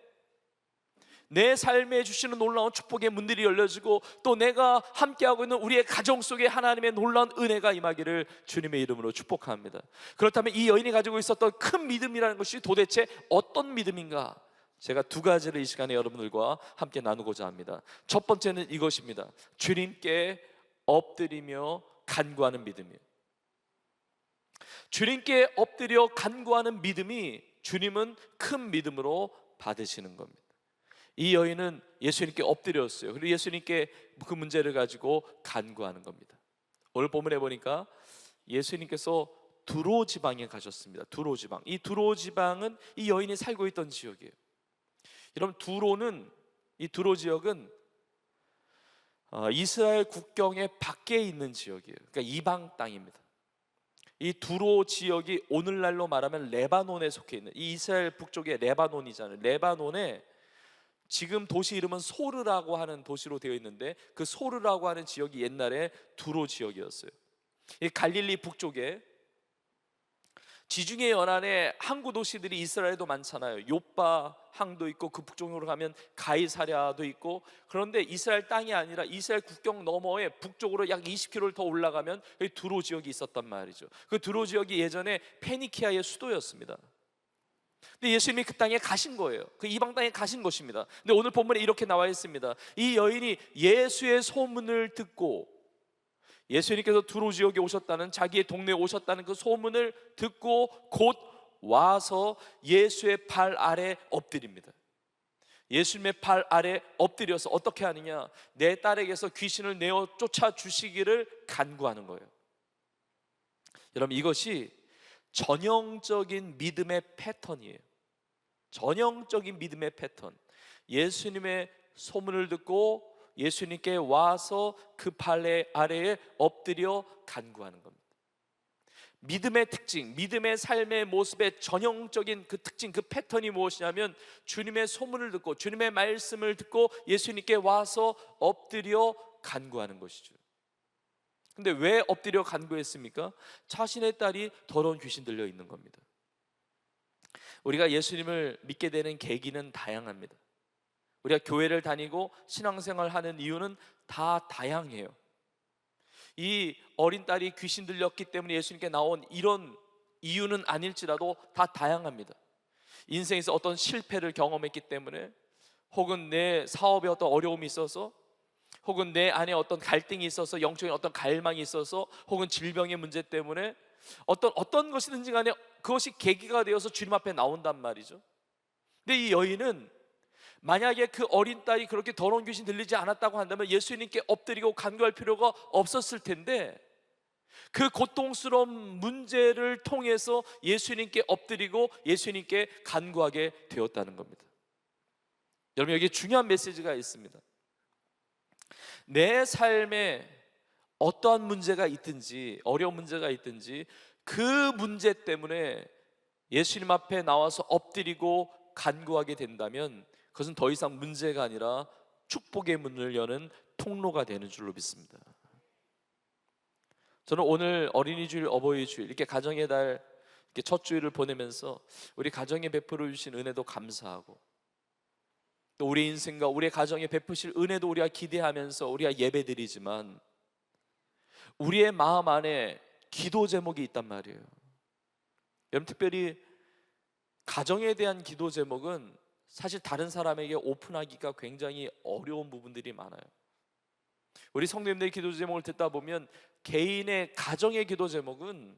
내 삶에 주시는 놀라운 축복의 문들이 열려지고 또 내가 함께하고 있는 우리의 가정 속에 하나님의 놀라운 은혜가 임하기를 주님의 이름으로 축복합니다. 그렇다면 이 여인이 가지고 있었던 큰 믿음이라는 것이 도대체 어떤 믿음인가? 제가 두 가지를 이 시간에 여러분들과 함께 나누고자 합니다. 첫 번째는 이것입니다. 주님께 엎드리며 간구하는 믿음이에요. 주님께 엎드려 간구하는 믿음이 주님은 큰 믿음으로 받으시는 겁니다. 이 여인은 예수님께 엎드렸어요. 그리고 예수님께 그 문제를 가지고 간구하는 겁니다. 오늘 본문에 보니까 예수님께서 두로 지방에 가셨습니다. 두로 지방. 이 두로 지방은 이 여인이 살고 있던 지역이에요. 여러분, 이 두로 지역은 이스라엘 국경의 밖에 있는 지역이에요. 그러니까 이방 땅입니다. 이 두로 지역이 오늘날로 말하면 레바논에 속해 있는, 이 이스라엘 북쪽의 레바논이잖아요. 레바논에 지금 도시 이름은 소르라고 하는 도시로 되어 있는데 그 소르라고 하는 지역이 옛날에 두로 지역이었어요. 이 갈릴리 북쪽에 지중해 연안에 항구 도시들이 이스라엘에도 많잖아요. 요빠 항도 있고 그 북쪽으로 가면 가이사랴도 있고, 그런데 이스라엘 땅이 아니라 이스라엘 국경 너머에 북쪽으로 약 20km를 더 올라가면 여기 두로 지역이 있었단 말이죠. 그 두로 지역이 예전에 페니키아의 수도였습니다. 근데 예수님이 그 땅에 가신 거예요. 그 이방 땅에 가신 것입니다. 근데 오늘 본문에 이렇게 나와 있습니다. 이 여인이 예수의 소문을 듣고, 예수님께서 두로 지역에 오셨다는, 자기의 동네에 오셨다는 그 소문을 듣고 곧 와서 예수의 발 아래 엎드립니다. 예수님의 발 아래 엎드려서 어떻게 하느냐? 내 딸에게서 귀신을 내어 쫓아 주시기를 간구하는 거예요. 여러분, 이것이 전형적인 믿음의 패턴이에요. 전형적인 믿음의 패턴. 예수님의 소문을 듣고 예수님께 와서 그 발 아래에 엎드려 간구하는 겁니다. 믿음의 특징, 믿음의 삶의 모습의 전형적인 그 특징, 그 패턴이 무엇이냐면 주님의 소문을 듣고 주님의 말씀을 듣고 예수님께 와서 엎드려 간구하는 것이죠. 근데 왜 엎드려 간구했습니까? 자신의 딸이 더러운 귀신 들려 있는 겁니다. 우리가 예수님을 믿게 되는 계기는 다양합니다. 우리가 교회를 다니고 신앙생활을 하는 이유는 다 다양해요. 이 어린 딸이 귀신 들렸기 때문에 예수님께 나온 이런 이유는 아닐지라도 다 다양합니다. 인생에서 어떤 실패를 경험했기 때문에, 혹은 내 사업에 어떤 어려움이 있어서, 혹은 내 안에 어떤 갈등이 있어서, 영적인 어떤 갈망이 있어서, 혹은 질병의 문제 때문에 어떤 것이든지 간에 그것이 계기가 되어서 주님 앞에 나온단 말이죠. 근데 이 여인은 만약에 그 어린 딸이 그렇게 더러운 귀신 들리지 않았다고 한다면 예수님께 엎드리고 간구할 필요가 없었을 텐데, 그 고통스러운 문제를 통해서 예수님께 엎드리고 예수님께 간구하게 되었다는 겁니다. 여러분, 여기 중요한 메시지가 있습니다. 내 삶에 어떠한 문제가 있든지, 어려운 문제가 있든지, 그 문제 때문에 예수님 앞에 나와서 엎드리고 간구하게 된다면 그것은 더 이상 문제가 아니라 축복의 문을 여는 통로가 되는 줄로 믿습니다. 저는 오늘 어린이 주일, 어버이 주일, 이렇게 가정의 달, 이렇게 첫 주일을 보내면서 우리 가정에 베풀어 주신 은혜도 감사하고, 또 우리 인생과 우리 가정에 베푸실 은혜도 우리가 기대하면서 우리가 예배드리지만, 우리의 마음 안에 기도 제목이 있단 말이에요. 여러분, 특별히 가정에 대한 기도 제목은 사실 다른 사람에게 오픈하기가 굉장히 어려운 부분들이 많아요. 우리 성도님들의 기도 제목을 듣다 보면 개인의 가정의 기도 제목은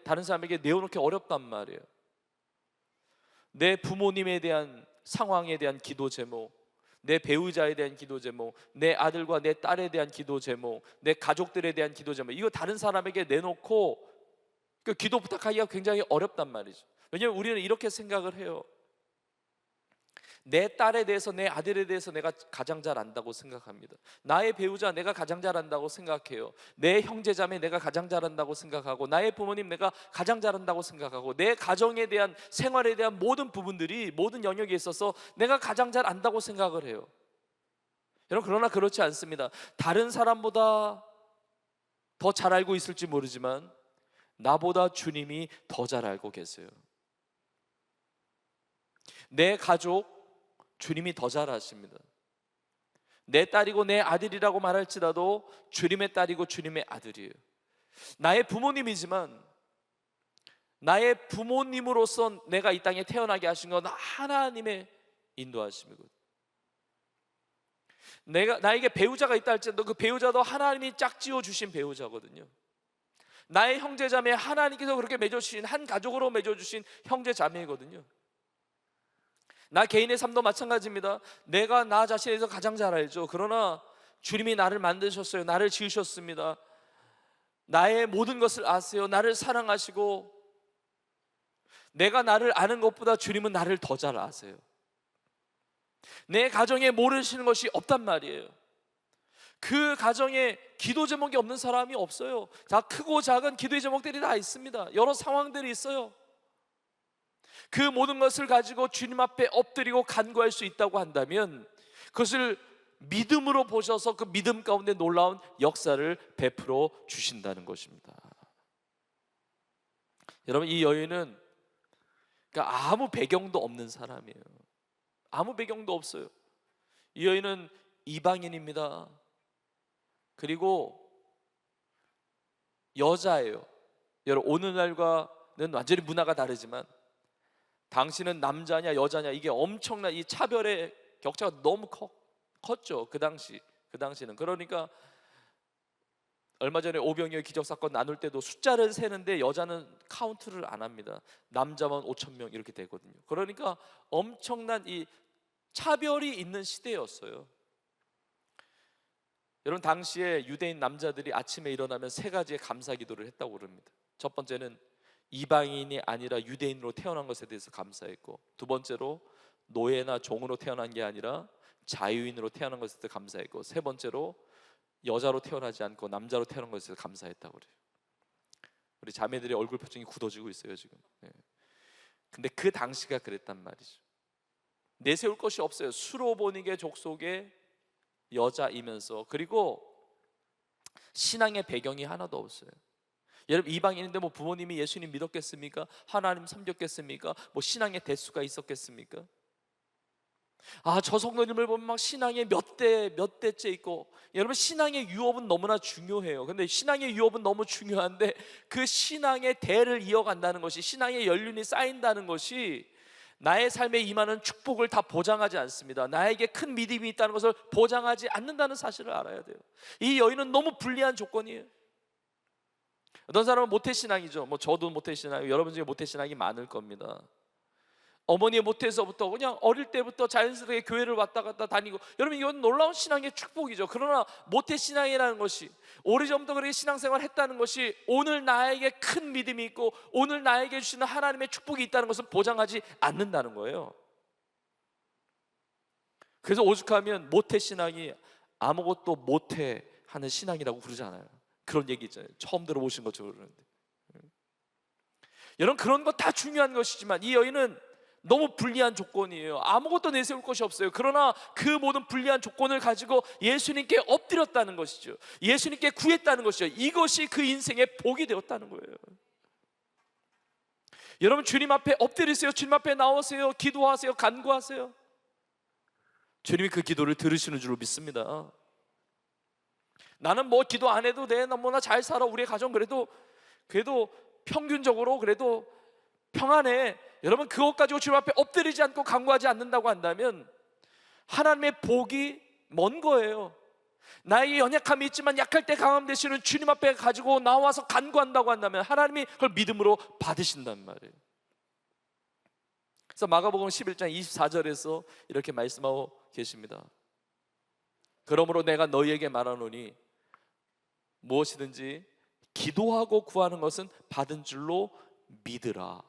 다른 사람에게 내어놓기 어렵단 말이에요. 내 부모님에 대한 상황에 대한 기도 제목, 내 배우자에 대한 기도 제목, 내 아들과 내 딸에 대한 기도 제목, 내 가족들에 대한 기도 제목, 이거 다른 사람에게 내놓고 그 기도 부탁하기가 굉장히 어렵단 말이죠. 왜냐하면 우리는 이렇게 생각을 해요. 내 딸에 대해서, 내 아들에 대해서 내가 가장 잘 안다고 생각합니다. 나의 배우자 내가 가장 잘 안다고 생각해요. 내 형제자매 내가 가장 잘 안다고 생각하고, 나의 부모님 내가 가장 잘 안다고 생각하고, 내 가정에 대한, 생활에 대한 모든 부분들이, 모든 영역에 있어서 내가 가장 잘 안다고 생각을 해요. 여러분, 그러나 그렇지 않습니다. 다른 사람보다 더 잘 알고 있을지 모르지만 나보다 주님이 더 잘 알고 계세요. 내 가족 주님이 더 잘 아십니다. 내 딸이고 내 아들이라고 말할지라도 주님의 딸이고 주님의 아들이에요. 나의 부모님이지만 나의 부모님으로서 내가 이 땅에 태어나게 하신 건 하나님의 인도하심이거든요. 나에게 배우자가 있다 할지라도 그 배우자도 하나님이 짝지어 주신 배우자거든요. 나의 형제자매, 하나님께서 그렇게 맺어주신, 한 가족으로 맺어주신 형제자매거든요. 나 개인의 삶도 마찬가지입니다. 내가 나 자신에 대해서 가장 잘 알죠. 그러나 주님이 나를 만드셨어요. 나를 지으셨습니다. 나의 모든 것을 아세요. 나를 사랑하시고, 내가 나를 아는 것보다 주님은 나를 더 잘 아세요. 내 가정에 모르시는 것이 없단 말이에요. 그 가정에 기도 제목이 없는 사람이 없어요. 다 크고 작은 기도의 제목들이 다 있습니다. 여러 상황들이 있어요. 그 모든 것을 가지고 주님 앞에 엎드리고 간구할 수 있다고 한다면 그것을 믿음으로 보셔서 그 믿음 가운데 놀라운 역사를 베풀어 주신다는 것입니다. 여러분, 이 여인은 그러니까 아무 배경도 없는 사람이에요. 아무 배경도 없어요. 이 여인은 이방인입니다. 그리고 여자예요. 여러분, 오늘날과는 완전히 문화가 다르지만 당신은 남자냐 여자냐, 이게 엄청난 이 차별의 격차가 너무 컸죠. 그 당시는. 그러니까 얼마 전에 오병이어 기적 사건 나눌 때도 숫자를 세는데 여자는 카운트를 안 합니다. 남자만 5,000명 이렇게 되거든요. 그러니까 엄청난 이 차별이 있는 시대였어요. 여러분, 당시에 유대인 남자들이 아침에 일어나면 세 가지의 감사 기도를 했다고 그럽니다. 첫 번째는 이방인이 아니라 유대인으로 태어난 것에 대해서 감사했고, 두 번째로 노예나 종으로 태어난 게 아니라 자유인으로 태어난 것에 대해서 감사했고, 세 번째로 여자로 태어나지 않고 남자로 태어난 것에 대해서 감사했다고 그래요. 우리 자매들의 얼굴 표정이 굳어지고 있어요 지금. 근데 그 당시가 그랬단 말이죠. 내세울 것이 없어요. 수로보니게 족속의 여자이면서, 그리고 신앙의 배경이 하나도 없어요. 여러분, 이방인인데 뭐 부모님이 예수님 믿었겠습니까? 하나님 섬겼겠습니까? 뭐 신앙의 대수가 있었겠습니까? 저 성도님을 보면 막 신앙의 몇 대째 있고, 여러분, 신앙의 유업은 너무나 중요해요. 근데 신앙의 유업은 너무 중요한데 그 신앙의 대를 이어간다는 것이, 신앙의 연륜이 쌓인다는 것이 나의 삶에 임하는 축복을 다 보장하지 않습니다. 나에게 큰 믿음이 있다는 것을 보장하지 않는다는 사실을 알아야 돼요. 이 여인은 너무 불리한 조건이에요. 어떤 사람은 모태신앙이죠. 뭐 저도 모태신앙이고 여러분 중에 모태신앙이 많을 겁니다. 어머니의 모태에서부터 그냥 어릴 때부터 자연스럽게 교회를 왔다 갔다 다니고, 여러분, 이건 놀라운 신앙의 축복이죠. 그러나 모태신앙이라는 것이, 오래전부터 그렇게 신앙생활을 했다는 것이 오늘 나에게 큰 믿음이 있고 오늘 나에게 주시는 하나님의 축복이 있다는 것을 보장하지 않는다는 거예요. 그래서 오죽하면 모태신앙이 아무것도 못해 하는 신앙이라고 그러잖아요. 그런 얘기 있잖아요. 처음 들어보신 것처럼 그러는데, 여러분, 그런 거 다 중요한 것이지만 이 여인은 너무 불리한 조건이에요. 아무것도 내세울 것이 없어요. 그러나 그 모든 불리한 조건을 가지고 예수님께 엎드렸다는 것이죠. 예수님께 구했다는 것이죠. 이것이 그 인생의 복이 되었다는 거예요. 여러분, 주님 앞에 엎드리세요. 주님 앞에 나오세요. 기도하세요. 간구하세요. 주님이 그 기도를 들으시는 줄로 믿습니다. 나는 뭐 기도 안 해도 돼, 너무나 잘 살아, 우리의 가정 그래도 평균적으로 그래도 평안해. 여러분, 그것 가지고 주님 앞에 엎드리지 않고 간구하지 않는다고 한다면 하나님의 복이 먼 거예요. 나에게 연약함이 있지만 약할 때 강함 되시는 주님 앞에 가지고 나와서 간구한다고 한다면 하나님이 그걸 믿음으로 받으신단 말이에요. 그래서 마가복음 11장 24절에서 이렇게 말씀하고 계십니다. 그러므로 내가 너희에게 말하노니 무엇이든지 기도하고 구하는 것은 받은 줄로 믿으라.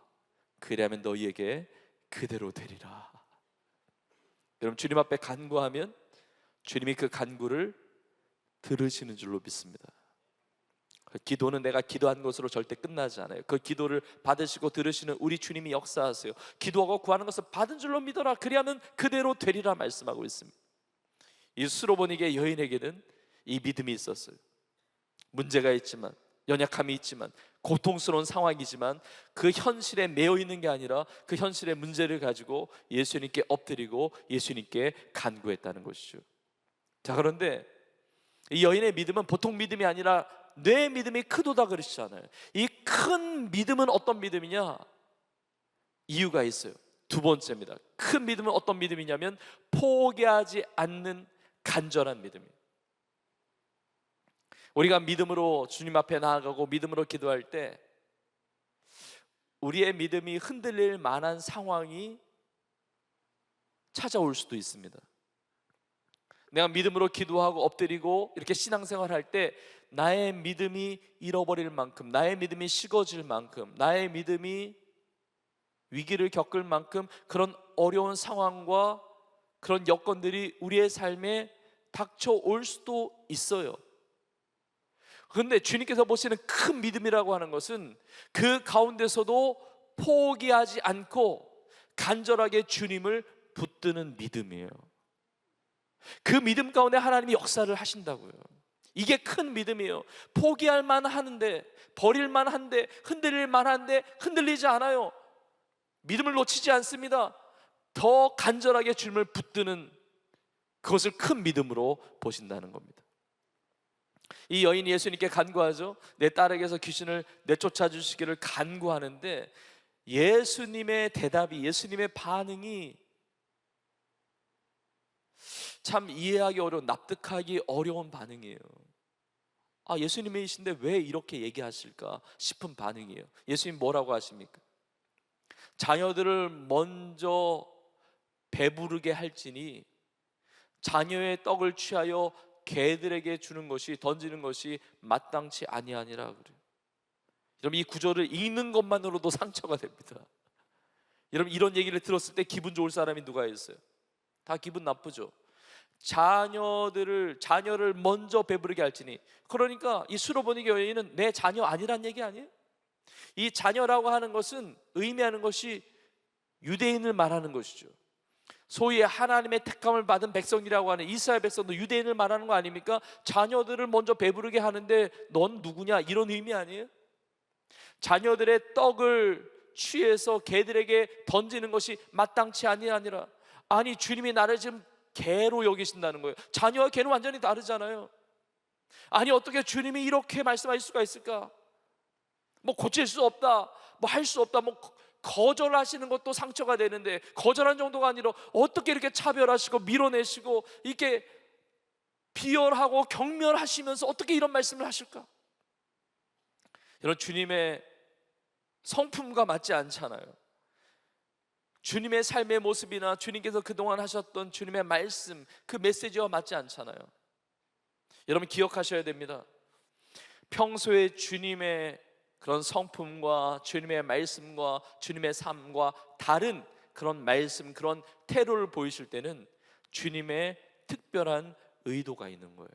그리하면 너희에게 그대로 되리라. 여러분, 주님 앞에 간구하면 주님이 그 간구를 들으시는 줄로 믿습니다. 기도는 내가 기도한 것으로 절대 끝나지 않아요. 그 기도를 받으시고 들으시는 우리 주님이 역사하세요. 기도하고 구하는 것을 받은 줄로 믿어라. 그리하면 그대로 되리라 말씀하고 있습니다. 이 수로보니게 여인에게는 이 믿음이 있었어요. 문제가 있지만, 연약함이 있지만, 고통스러운 상황이지만 그 현실에 매여 있는 게 아니라 그 현실의 문제를 가지고 예수님께 엎드리고 예수님께 간구했다는 것이죠. 자, 그런데 이 여인의 믿음은 보통 믿음이 아니라 내 믿음이 크도다 그러시잖아요. 이 큰 믿음은 어떤 믿음이냐? 이유가 있어요. 두 번째입니다. 큰 믿음은 어떤 믿음이냐면 포기하지 않는 간절한 믿음이에요. 우리가 믿음으로 주님 앞에 나아가고 믿음으로 기도할 때 우리의 믿음이 흔들릴 만한 상황이 찾아올 수도 있습니다. 내가 믿음으로 기도하고 엎드리고 이렇게 신앙생활 할 때 나의 믿음이 잃어버릴 만큼, 나의 믿음이 식어질 만큼, 나의 믿음이 위기를 겪을 만큼 그런 어려운 상황과 그런 여건들이 우리의 삶에 닥쳐올 수도 있어요. 그런데 주님께서 보시는 큰 믿음이라고 하는 것은 그 가운데서도 포기하지 않고 간절하게 주님을 붙드는 믿음이에요. 그 믿음 가운데 하나님이 역사를 하신다고요. 이게 큰 믿음이에요. 포기할 만하는데, 버릴 만한데, 흔들릴 만한데 흔들리지 않아요. 믿음을 놓치지 않습니다. 더 간절하게 주님을 붙드는 그것을 큰 믿음으로 보신다는 겁니다. 이 여인이 예수님께 간구하죠. 내 딸에게서 귀신을 내쫓아 주시기를 간구하는데 예수님의 대답이, 예수님의 반응이 참 이해하기 어려운, 납득하기 어려운 반응이에요. 아, 예수님이신데 왜 이렇게 얘기하실까 싶은 반응이에요. 예수님 뭐라고 하십니까? 자녀들을 먼저 배부르게 할지니 자녀의 떡을 취하여 개들에게 주는 것이, 던지는 것이 마땅치 아니하니라 그래요. 여러분, 이 구절을 읽는 것만으로도 상처가 됩니다. 여러분, 이런 얘기를 들었을 때 기분 좋을 사람이 누가 있어요? 다 기분 나쁘죠. 자녀를 먼저 배부르게 할지니, 그러니까 이 수로보니 여인은 내 자녀 아니란 얘기 아니에요? 이 자녀라고 하는 것은 의미하는 것이 유대인을 말하는 것이죠. 소위 하나님의 택함을 받은 백성이라고 하는 이스라엘 백성도 유대인을 말하는 거 아닙니까? 자녀들을 먼저 배부르게 하는데 넌 누구냐, 이런 의미 아니에요? 자녀들의 떡을 취해서 개들에게 던지는 것이 마땅치 아니하니라. 아니, 주님이 나를 지금 개로 여기신다는 거예요. 자녀와 개는 완전히 다르잖아요. 아니, 어떻게 주님이 이렇게 말씀하실 수가 있을까? 뭐 고칠 수 없다, 뭐 할 수 없다, 뭐 거절하시는 것도 상처가 되는데, 거절한 정도가 아니라 어떻게 이렇게 차별하시고 밀어내시고 이렇게 비열하고 경멸하시면서 어떻게 이런 말씀을 하실까? 이런 주님의 성품과 맞지 않잖아요. 주님의 삶의 모습이나 주님께서 그동안 하셨던 주님의 말씀, 그 메시지와 맞지 않잖아요. 여러분, 기억하셔야 됩니다. 평소에 주님의 그런 성품과 주님의 말씀과 주님의 삶과 다른 그런 말씀, 그런 태도를 보이실 때는 주님의 특별한 의도가 있는 거예요.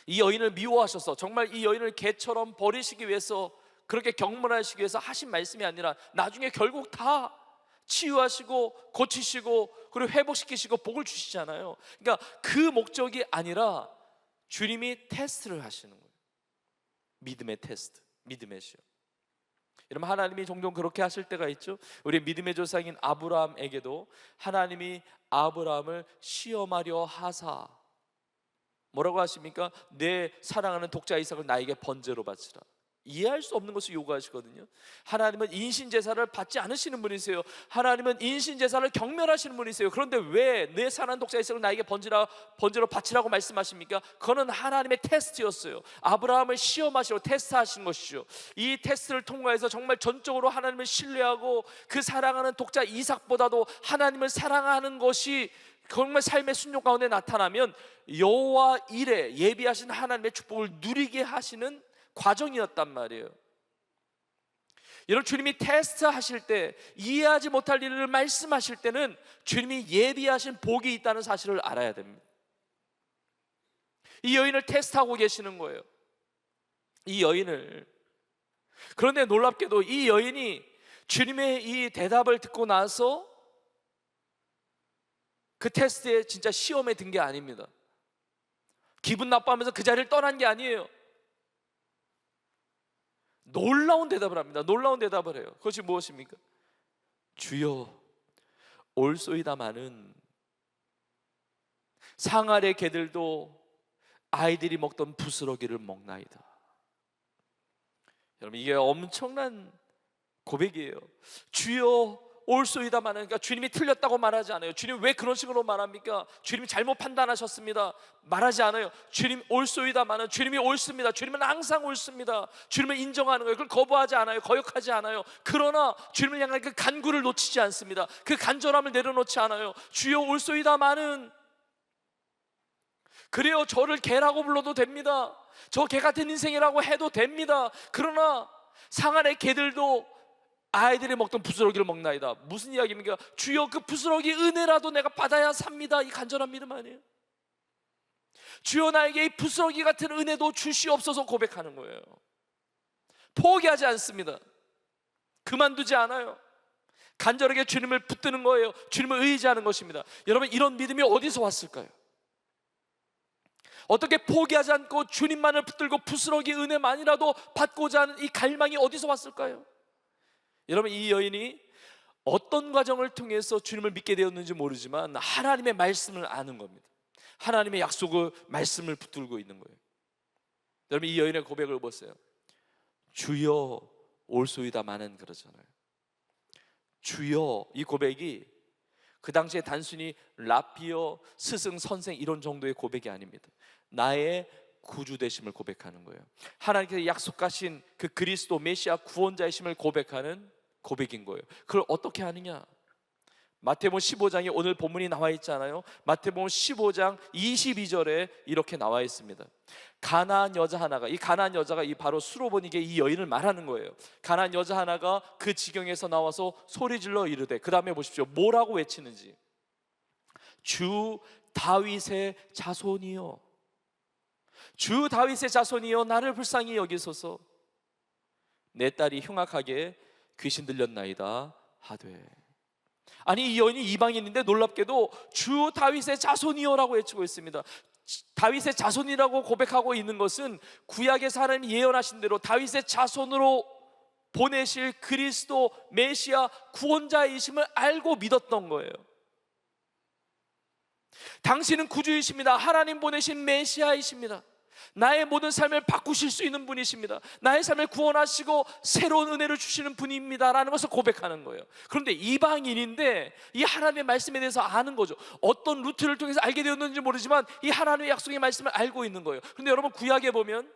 이 여인을 미워하셔서, 정말 이 여인을 개처럼 버리시기 위해서, 그렇게 경멸하시기 위해서 하신 말씀이 아니라 나중에 결국 다 치유하시고 고치시고 그리고 회복시키시고 복을 주시잖아요. 그러니까 그 목적이 아니라 주님이 테스트를 하시는 거예요. 믿음의 테스트, 믿음의 시험. 여러분, 하나님이 종종 그렇게 하실 때가 있죠. 우리 믿음의 조상인 아브라함에게도 하나님이 아브라함을 시험하려 하사 뭐라고 하십니까? 내 사랑하는 독자 이삭을 나에게 번제로 바치라. 이해할 수 없는 것을 요구하시거든요. 하나님은 인신제사를 받지 않으시는 분이세요. 하나님은 인신제사를 경멸하시는 분이세요. 그런데 왜 내 사랑하는 독자 이삭을 나에게 번제로 바치라고 말씀하십니까? 그거는 하나님의 테스트였어요. 아브라함을 시험하시고 테스트하시는 것이죠. 이 테스트를 통과해서 정말 전적으로 하나님을 신뢰하고 그 사랑하는 독자 이삭보다도 하나님을 사랑하는 것이 정말 삶의 순종 가운데 나타나면 여호와 일에 예비하신 하나님의 축복을 누리게 하시는 과정이었단 말이에요. 여러분, 주님이 테스트 하실 때, 이해하지 못할 일을 말씀하실 때는 주님이 예비하신 복이 있다는 사실을 알아야 됩니다. 이 여인을 테스트하고 계시는 거예요. 이 여인을. 그런데 놀랍게도 이 여인이 주님의 이 대답을 듣고 나서 그 테스트에 진짜 시험에 든 게 아닙니다. 기분 나빠하면서 그 자리를 떠난 게 아니에요. 놀라운 대답을 합니다. 놀라운 대답을 해요. 그것이 무엇입니까? 주여, 올소이다마는 상아래 개들도 아이들이 먹던 부스러기를 먹나이다. 여러분, 이게 엄청난 고백이에요. 주여, 올소이다마는, 그러니까 주님이 틀렸다고 말하지 않아요. 주님 왜 그런 식으로 말합니까? 주님이 잘못 판단하셨습니다 말하지 않아요. 주님 올소이다마는, 주님이 옳습니다. 주님은 항상 옳습니다. 주님을 인정하는 거예요. 그걸 거부하지 않아요. 거역하지 않아요. 그러나 주님을 향한 그 간구를 놓치지 않습니다. 그 간절함을 내려놓지 않아요. 주여, 올소이다마는, 그래요, 저를 개라고 불러도 됩니다. 저 개 같은 인생이라고 해도 됩니다. 그러나 상아래 개들도 아이들이 먹던 부스러기를 먹나이다. 무슨 이야기입니까? 주여, 그 부스러기 은혜라도 내가 받아야 삽니다. 이 간절한 믿음 아니에요? 주여, 나에게 이 부스러기 같은 은혜도 주시옵소서 고백하는 거예요. 포기하지 않습니다. 그만두지 않아요. 간절하게 주님을 붙드는 거예요. 주님을 의지하는 것입니다. 여러분, 이런 믿음이 어디서 왔을까요? 어떻게 포기하지 않고 주님만을 붙들고 부스러기 은혜만이라도 받고자 하는 이 갈망이 어디서 왔을까요? 여러분, 이 여인이 어떤 과정을 통해서 주님을 믿게 되었는지 모르지만 하나님의 말씀을 아는 겁니다. 하나님의 약속을, 말씀을 붙들고 있는 거예요. 여러분, 이 여인의 고백을 보세요. 주여, 올소이다마는, 그러잖아요. 주여, 이 고백이 그 당시에 단순히 라피어, 스승, 선생 이런 정도의 고백이 아닙니다. 나의 구주 되심을 고백하는 거예요. 하나님께서 약속하신 그 그리스도 메시아 구원자이심을 고백하는 고백인 거예요. 그걸 어떻게 하느냐? 마태복음 15장에 오늘 본문이 나와 있잖아요. 마태복음 15장 22절에 이렇게 나와 있습니다. 가나안 여자 하나가, 이 가나안 여자가 이 바로 수로보니게 이 여인을 말하는 거예요. 가나안 여자 하나가 그 지경에서 나와서 소리질러 이르되, 그 다음에 보십시오. 뭐라고 외치는지. 주 다윗의 자손이여, 주 다윗의 자손이여, 나를 불쌍히 여기소서. 내 딸이 흉악하게 귀신 들렸나이다 하되. 아니, 이 여인이 이방인인데 놀랍게도 주 다윗의 자손이여라고 외치고 있습니다. 다윗의 자손이라고 고백하고 있는 것은 구약에서 하나님이 예언하신 대로 다윗의 자손으로 보내실 그리스도 메시아 구원자이심을 알고 믿었던 거예요. 당신은 구주이십니다. 하나님 보내신 메시아이십니다. 나의 모든 삶을 바꾸실 수 있는 분이십니다. 나의 삶을 구원하시고 새로운 은혜를 주시는 분입니다 라는 것을 고백하는 거예요. 그런데 이방인인데 이 하나님의 말씀에 대해서 아는 거죠. 어떤 루트를 통해서 알게 되었는지 모르지만 이 하나님의 약속의 말씀을 알고 있는 거예요. 그런데 여러분, 구약에 보면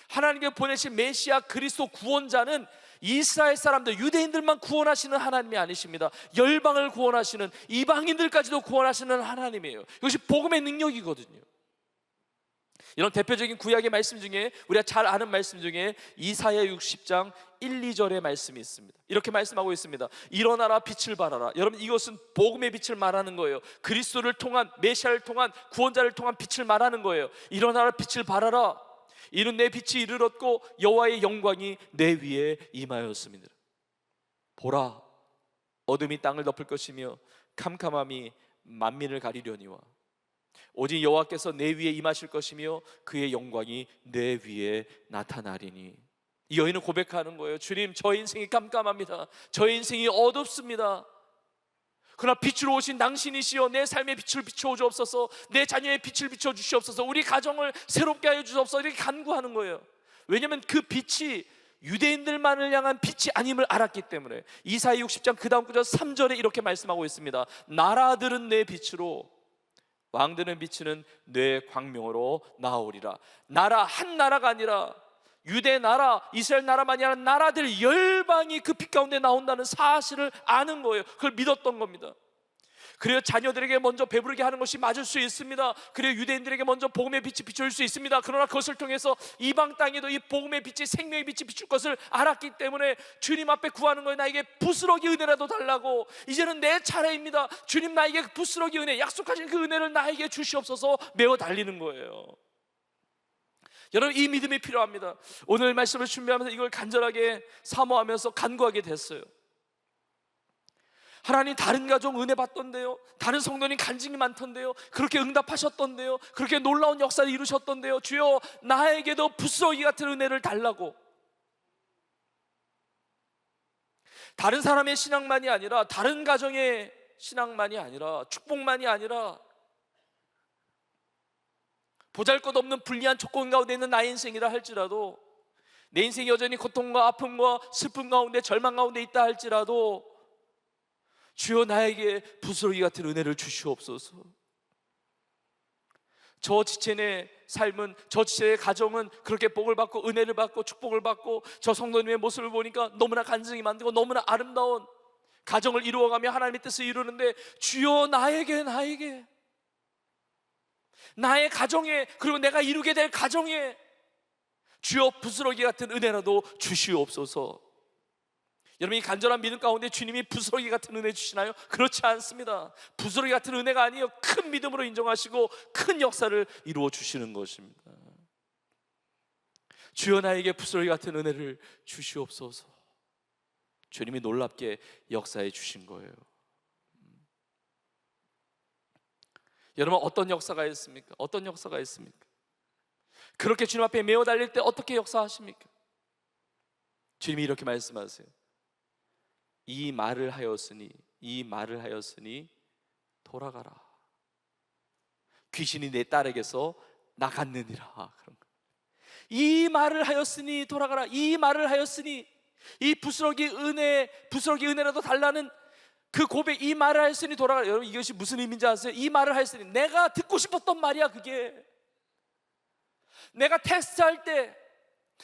하나님께 보내신 메시아 그리스도 구원자는 이스라엘 사람들, 유대인들만 구원하시는 하나님이 아니십니다. 열방을 구원하시는, 이방인들까지도 구원하시는 하나님이에요. 이것이 복음의 능력이거든요. 이런 대표적인 구약의 말씀 중에 우리가 잘 아는 말씀 중에 이사야 60장 1, 2절의 말씀이 있습니다. 이렇게 말씀하고 있습니다. 일어나라, 빛을 발하라. 여러분, 이것은 복음의 빛을 말하는 거예요. 그리스도를 통한, 메시아를 통한, 구원자를 통한 빛을 말하는 거예요. 일어나라, 빛을 발하라. 이는 내 빛이 이르렀고 여호와의 영광이 내 위에 임하였습니다. 보라, 어둠이 땅을 덮을 것이며 캄캄함이 만민을 가리려니와 오직 여호와께서 내 위에 임하실 것이며 그의 영광이 내 위에 나타나리니. 이 여인은 고백하는 거예요. 주님, 저 인생이 깜깜합니다. 저 인생이 어둡습니다. 그러나 빛으로 오신 당신이시여 내 삶의 빛을 비춰 주옵소서. 내 자녀의 빛을 비춰 주시옵소서. 우리 가정을 새롭게 하여 주옵소서. 이렇게 간구하는 거예요. 왜냐하면 그 빛이 유대인들만을 향한 빛이 아님을 알았기 때문에. 이사야 60장 그 다음 구절 3절에 이렇게 말씀하고 있습니다. 나라들은 내 빛으로, 왕들은 비치는 내 광명으로 나오리라. 나라, 한 나라가 아니라 유대 나라, 이스라엘 나라만이 아니라 나라들 열방이 그 빛 가운데 나온다는 사실을 아는 거예요. 그걸 믿었던 겁니다. 그래요, 자녀들에게 먼저 배부르게 하는 것이 맞을 수 있습니다. 그래요, 유대인들에게 먼저 복음의 빛이 비춰줄 수 있습니다. 그러나 그것을 통해서 이방 땅에도 이 복음의 빛이, 생명의 빛이 비출 것을 알았기 때문에 주님 앞에 구하는 거예요. 나에게 부스러기 은혜라도 달라고. 이제는 내 차례입니다. 주님, 나에게 부스러기 은혜, 약속하신 그 은혜를 나에게 주시옵소서 메어 달리는 거예요. 여러분, 이 믿음이 필요합니다. 오늘 말씀을 준비하면서 이걸 간절하게 사모하면서 간구하게 됐어요. 하나님, 다른 가정 은혜 받던데요, 다른 성도님 간증이 많던데요, 그렇게 응답하셨던데요, 그렇게 놀라운 역사를 이루셨던데요. 주여, 나에게도 부스러기 같은 은혜를 달라고. 다른 사람의 신앙만이 아니라, 다른 가정의 신앙만이 아니라, 축복만이 아니라, 보잘것없는 불리한 조건 가운데 있는 나의 인생이라 할지라도, 내 인생이 여전히 고통과 아픔과 슬픔 가운데, 절망 가운데 있다 할지라도 주여, 나에게 부스러기 같은 은혜를 주시옵소서. 저 지체의 삶은, 저 지체의 가정은 그렇게 복을 받고 은혜를 받고 축복을 받고, 저 성도님의 모습을 보니까 너무나 간증이 많고 너무나 아름다운 가정을 이루어가며 하나님의 뜻을 이루는데, 주여, 나에게 나의 가정에, 그리고 내가 이루게 될 가정에 주여, 부스러기 같은 은혜라도 주시옵소서. 여러분, 이 간절한 믿음 가운데 주님이 부스러기 같은 은혜 주시나요? 그렇지 않습니다. 부스러기 같은 은혜가 아니에요. 큰 믿음으로 인정하시고 큰 역사를 이루어 주시는 것입니다. 주여, 나에게 부스러기 같은 은혜를 주시옵소서. 주님이 놀랍게 역사해 주신 거예요. 여러분, 어떤 역사가 있습니까? 어떤 역사가 있습니까? 그렇게 주님 앞에 메어 달릴 때 어떻게 역사하십니까? 주님이 이렇게 말씀하세요. 이 말을 하였으니 돌아가라. 귀신이 내 딸에게서 나갔느니라. 그런 거. 이 말을 하였으니 돌아가라. 이 말을 하였으니, 이 부스러기 은혜라도 달라는 그 고백, 이 말을 하였으니 돌아가라. 여러분, 이것이 무슨 의미인지 아세요? 이 말을 하였으니, 내가 듣고 싶었던 말이야. 그게 내가 테스트할 때,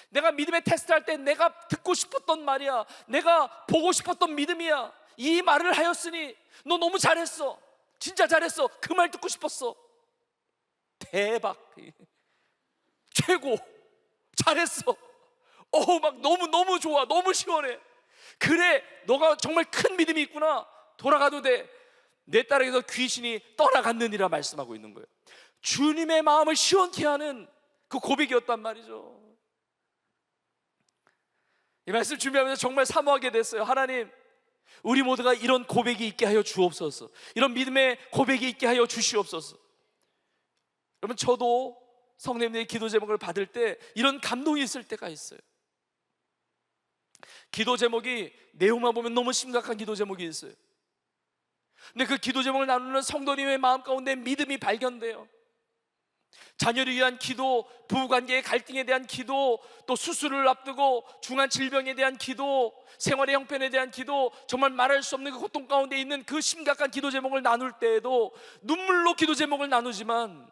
내가 믿음의 테스트할 때 내가 듣고 싶었던 말이야, 내가 보고 싶었던 믿음이야. 이 말을 하였으니 너 너무 잘했어, 진짜 잘했어, 그 말 듣고 싶었어. 대박, 최고, 잘했어. 막 너무 좋아, 너무 시원해. 그래, 너가 정말 큰 믿음이 있구나. 돌아가도 돼. 내 딸에게서 귀신이 떠나갔느니라 말씀하고 있는 거예요. 주님의 마음을 시원케 하는 그 고백이었단 말이죠. 이 말씀 준비하면서 정말 사모하게 됐어요. 하나님, 우리 모두가 이런 고백이 있게 하여 주옵소서. 이런 믿음의 고백이 있게 하여 주시옵소서. 여러분, 저도 성령님의 기도 제목을 받을 때 이런 감동이 있을 때가 있어요. 기도 제목이 내용만 보면 너무 심각한 기도 제목이 있어요. 근데 그 기도 제목을 나누는 성도님의 마음 가운데 믿음이 발견돼요. 자녀를 위한 기도, 부부관계의 갈등에 대한 기도, 또 수술을 앞두고 중한 질병에 대한 기도, 생활의 형편에 대한 기도, 정말 말할 수 없는 그 고통 가운데 있는 그 심각한 기도 제목을 나눌 때에도 눈물로 기도 제목을 나누지만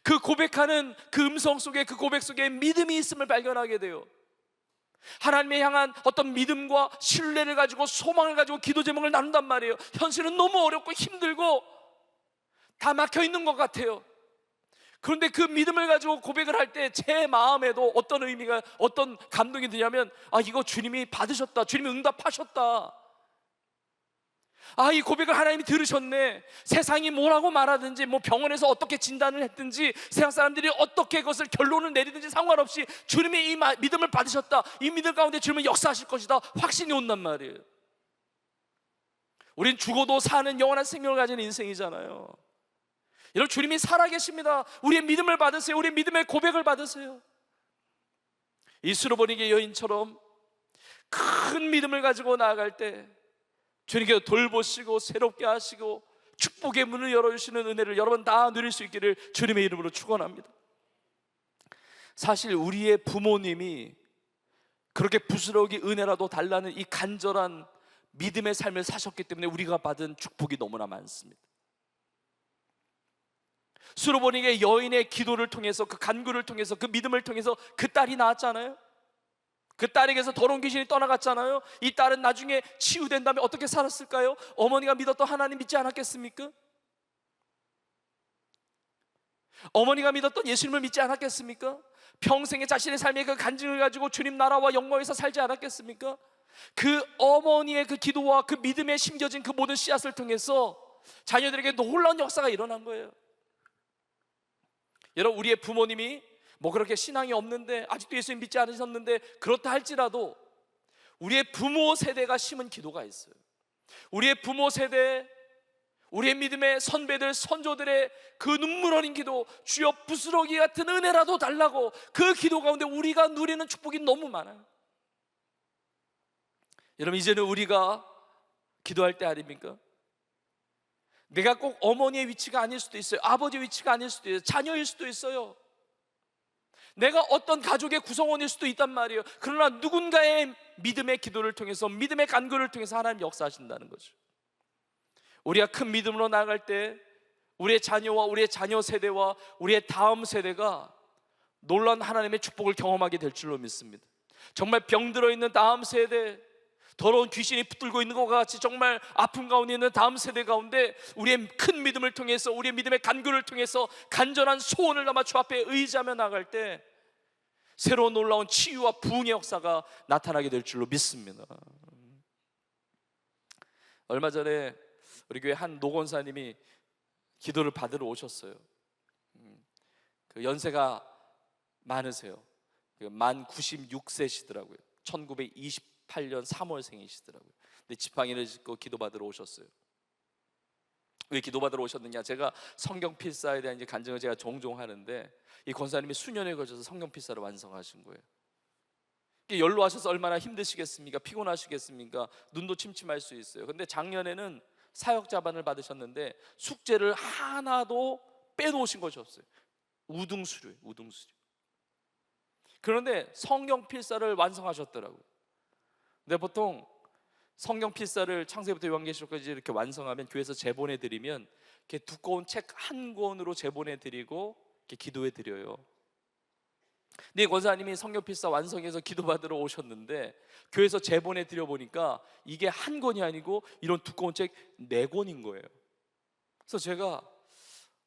그 고백하는 그 음성 속에, 그 고백 속에 믿음이 있음을 발견하게 돼요. 하나님에 향한 어떤 믿음과 신뢰를 가지고 소망을 가지고 기도 제목을 나눈단 말이에요. 현실은 너무 어렵고 힘들고 다 막혀 있는 것 같아요. 그런데 그 믿음을 가지고 고백을 할 때 제 마음에도 어떤 의미가, 어떤 감동이 드냐면, 이거 주님이 받으셨다, 주님이 응답하셨다. 이 고백을 하나님이 들으셨네. 세상이 뭐라고 말하든지, 뭐 병원에서 어떻게 진단을 했든지, 세상 사람들이 어떻게 그것을 결론을 내리든지 상관없이 주님이 이 믿음을 받으셨다, 이 믿음 가운데 주님은 역사하실 것이다, 확신이 온단 말이에요. 우린 죽어도 사는 영원한 생명을 가진 인생이잖아요. 여러분, 주님이 살아계십니다. 우리의 믿음을 받으세요. 우리의 믿음의 고백을 받으세요. 이 수로보니게 여인처럼 큰 믿음을 가지고 나아갈 때 주님께서 돌보시고 새롭게 하시고 축복의 문을 열어주시는 은혜를 여러분 다 누릴 수 있기를 주님의 이름으로 축원합니다. 사실 우리의 부모님이 그렇게 부스러기 은혜라도 달라는 이 간절한 믿음의 삶을 사셨기 때문에 우리가 받은 축복이 너무나 많습니다. 수로보니게 여인의 기도를 통해서, 그 간구를 통해서, 그 믿음을 통해서 그 딸이 나왔잖아요. 그 딸에게서 더러운 귀신이 떠나갔잖아요. 이 딸은 나중에 치유된 다음에 어떻게 살았을까요? 어머니가 믿었던 하나님 믿지 않았겠습니까? 어머니가 믿었던 예수님을 믿지 않았겠습니까? 평생의 자신의 삶의 그 간증을 가지고 주님 나라와 영광에서 살지 않았겠습니까? 그 어머니의 그 기도와 그 믿음에 심겨진 그 모든 씨앗을 통해서 자녀들에게 놀라운 역사가 일어난 거예요. 여러분, 우리의 부모님이 뭐 그렇게 신앙이 없는데, 아직도 예수님 믿지 않으셨는데, 그렇다 할지라도 우리의 부모 세대가 심은 기도가 있어요. 우리의 부모 세대, 우리의 믿음의 선배들, 선조들의 그 눈물 어린 기도, 주여 부스러기 같은 은혜라도 달라고, 그 기도 가운데 우리가 누리는 축복이 너무 많아요. 여러분, 이제는 우리가 기도할 때 아닙니까? 내가 꼭 어머니의 위치가 아닐 수도 있어요. 아버지의 위치가 아닐 수도 있어요. 자녀일 수도 있어요. 내가 어떤 가족의 구성원일 수도 있단 말이에요. 그러나 누군가의 믿음의 기도를 통해서, 믿음의 간구를 통해서 하나님 역사하신다는 거죠. 우리가 큰 믿음으로 나아갈 때 우리의 자녀와 우리의 자녀 세대와 우리의 다음 세대가 놀라운 하나님의 축복을 경험하게 될 줄로 믿습니다. 정말 병들어 있는 다음 세대, 더러운 귀신이 붙들고 있는 것과 같이 정말 아픔 가운데 있는 다음 세대 가운데 우리의 큰 믿음을 통해서, 우리의 믿음의 간구를 통해서 간절한 소원을 담아 주 앞에 의지하며 나갈 때 새로운 놀라운 치유와 부흥의 역사가 나타나게 될 줄로 믿습니다. 얼마 전에 우리 교회 한 노건사님이 기도를 받으러 오셨어요. 그 연세가 많으세요. 만 96세시더라고요. 1928년 3월생이시더라고요. 근데 지팡이를 짚고 기도받으러 오셨어요. 왜 기도받으러 오셨느냐? 제가 성경 필사에 대한 이제 간증을 제가 종종 하는데, 이 권사님이 수년에 걸쳐서 성경 필사를 완성하신 거예요. 연로하셔서 얼마나 힘드시겠습니까? 피곤하시겠습니까? 눈도 침침할 수 있어요. 근데 작년에는 사역 자반을 받으셨는데 숙제를 하나도 빼놓으신 것이 없어요. 우등수료예요, 우등수료. 그런데 성경 필사를 완성하셨더라고요. 근데 보통 성경 필사를 창세기부터 요한계시록까지 이렇게 완성하면 교회에서 제본해 드리면 이렇게 두꺼운 책 한 권으로 제본해 드리고 이렇게 기도해 드려요. 네, 권사님이 성경필사 완성해서 기도받으러 오셨는데 교회에서 제본에 드려보니까 이게 한 권이 아니고 이런 두꺼운 책 4권인 거예요. 그래서 제가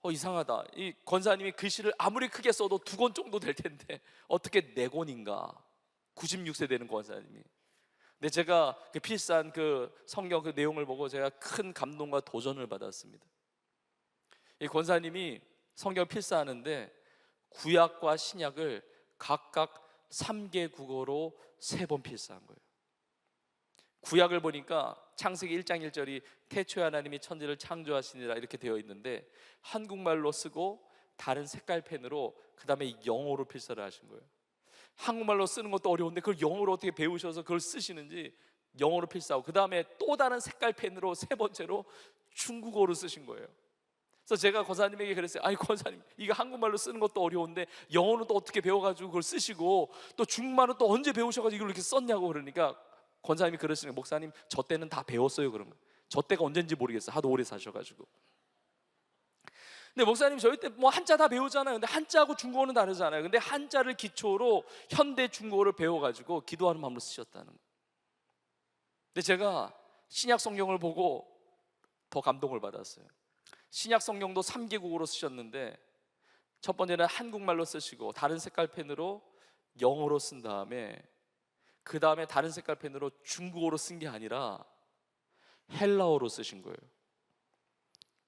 이상하다. 이 권사님이 글씨를 아무리 크게 써도 2권 정도 될 텐데 어떻게 4권인가? 96세 되는 권사님이. 근데 제가 그 필사한 그 성경 그 내용을 보고 제가 큰 감동과 도전을 받았습니다. 이 권사님이 성경 필사하는데 구약과 신약을 각각 3개 국어로 3번 필사한 거예요. 구약을 보니까 창세기 1장 1절이 태초에 하나님이 천지를 창조하시니라 이렇게 되어 있는데 한국말로 쓰고 다른 색깔 펜으로 그 다음에 영어로 필사를 하신 거예요. 한국말로 쓰는 것도 어려운데 그걸 영어로 어떻게 배우셔서 그걸 쓰시는지 영어로 필사하고 그 다음에 또 다른 색깔 펜으로 3번째로 중국어로 쓰신 거예요. 그래서 제가 권사님에게 그랬어요. 아니 권사님, 이거 한국말로 쓰는 것도 어려운데 영어는 또 어떻게 배워가지고 그걸 쓰시고 또 중국말은 또 언제 배우셔가지고 이걸 이렇게 썼냐고. 그러니까 권사님이 그러시는 거예요. 목사님, 저 때는 다 배웠어요. 그런 거. 저 때가 언젠지 모르겠어요. 하도 오래 사셔가지고. 근데 목사님, 저희 때 뭐 한자 다 배우잖아요. 근데 한자하고 중국어는 다르잖아요. 근데 한자를 기초로 현대 중국어를 배워가지고 기도하는 마음으로 쓰셨다는 거예요. 근데 제가 신약 성경을 보고 더 감동을 받았어요. 신약 성경도 3개국어로 쓰셨는데 첫 번째는 한국말로 쓰시고 다른 색깔 펜으로 영어로 쓴 다음에 그 다음에 다른 색깔 펜으로 중국어로 쓴 게 아니라 헬라어로 쓰신 거예요.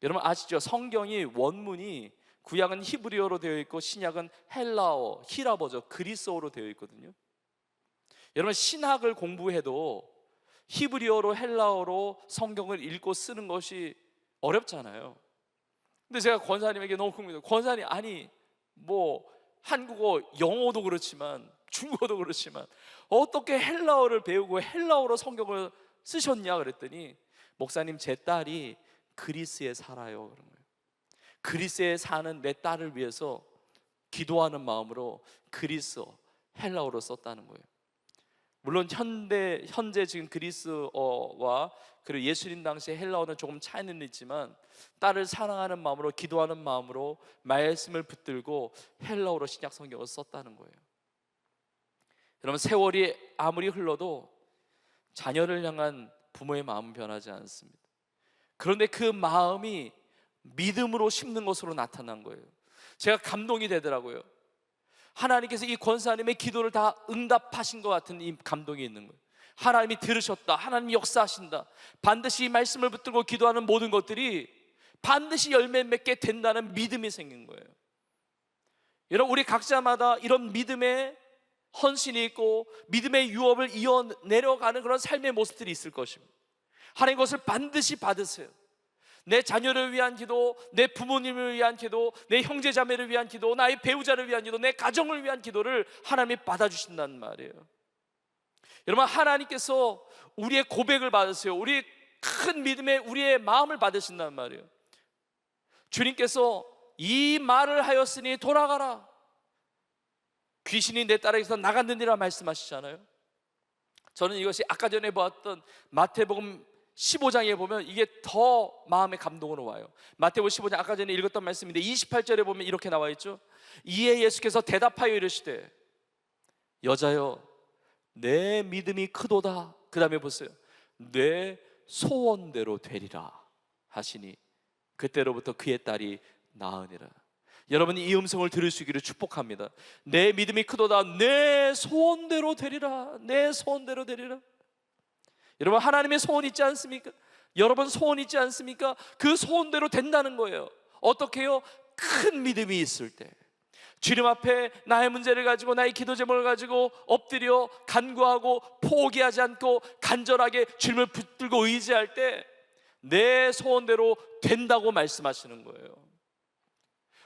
여러분 아시죠? 성경이 원문이 구약은 히브리어로 되어 있고 신약은 헬라어, 히라버죠. 그리스어로 되어 있거든요. 여러분 신학을 공부해도 히브리어로 헬라어로 성경을 읽고 쓰는 것이 어렵잖아요. 근데 제가 권사님에게 너무 궁금해요. 권사님, 아니 뭐 한국어, 영어도 그렇지만 중국어도 그렇지만 어떻게 헬라어를 배우고 헬라어로 성경을 쓰셨냐 그랬더니 목사님, 제 딸이 그리스에 살아요. 그런 거예요. 그리스에 사는 내 딸을 위해서 기도하는 마음으로 그리스어, 헬라어로 썼다는 거예요. 물론 현재 지금 그리스어와 그리고 예수님 당시에 헬라어는 조금 차이는 있지만 딸을 사랑하는 마음으로 기도하는 마음으로 말씀을 붙들고 헬라어로 신약 성경을 썼다는 거예요. 여러분 세월이 아무리 흘러도 자녀를 향한 부모의 마음은 변하지 않습니다. 그런데 그 마음이 믿음으로 심는 것으로 나타난 거예요. 제가 감동이 되더라고요. 하나님께서 이 권사님의 기도를 다 응답하신 것 같은 이 감동이 있는 거예요. 하나님이 들으셨다, 하나님이 역사하신다, 반드시 이 말씀을 붙들고 기도하는 모든 것들이 반드시 열매 맺게 된다는 믿음이 생긴 거예요. 여러분 우리 각자마다 이런 믿음의 헌신이 있고 믿음의 유업을 이어내려가는 그런 삶의 모습들이 있을 것입니다. 하나님 것을 반드시 받으세요. 내 자녀를 위한 기도, 내 부모님을 위한 기도, 내 형제자매를 위한 기도, 나의 배우자를 위한 기도, 내 가정을 위한 기도를 하나님이 받아주신다는 말이에요. 여러분 하나님께서 우리의 고백을 받으세요. 우리의 큰 믿음의 우리의 마음을 받으신다는 말이에요. 주님께서 이 말을 하였으니 돌아가라, 귀신이 내 딸에게서 나갔느니라 말씀하시잖아요. 저는 이것이 아까 전에 보았던 마태복음 15장에 보면 이게 더 마음의 감동으로 와요. 마태복음 15장 아까 전에 읽었던 말씀인데 28절에 보면 이렇게 나와 있죠. 이에 예수께서 대답하여 이르시되 여자여 내 믿음이 크도다. 그 다음에 보세요. 내 소원대로 되리라 하시니 그때로부터 그의 딸이 나으니라. 여러분이 이 음성을 들으시기를 축복합니다. 내 믿음이 크도다. 내 소원대로 되리라. 내 소원대로 되리라. 여러분 하나님의 소원 있지 않습니까? 여러분 소원 있지 않습니까? 그 소원대로 된다는 거예요. 어떻게 해요? 큰 믿음이 있을 때, 주님 앞에 나의 문제를 가지고 나의 기도 제목을 가지고 엎드려 간구하고 포기하지 않고 간절하게 주님을 붙들고 의지할 때 내 소원대로 된다고 말씀하시는 거예요.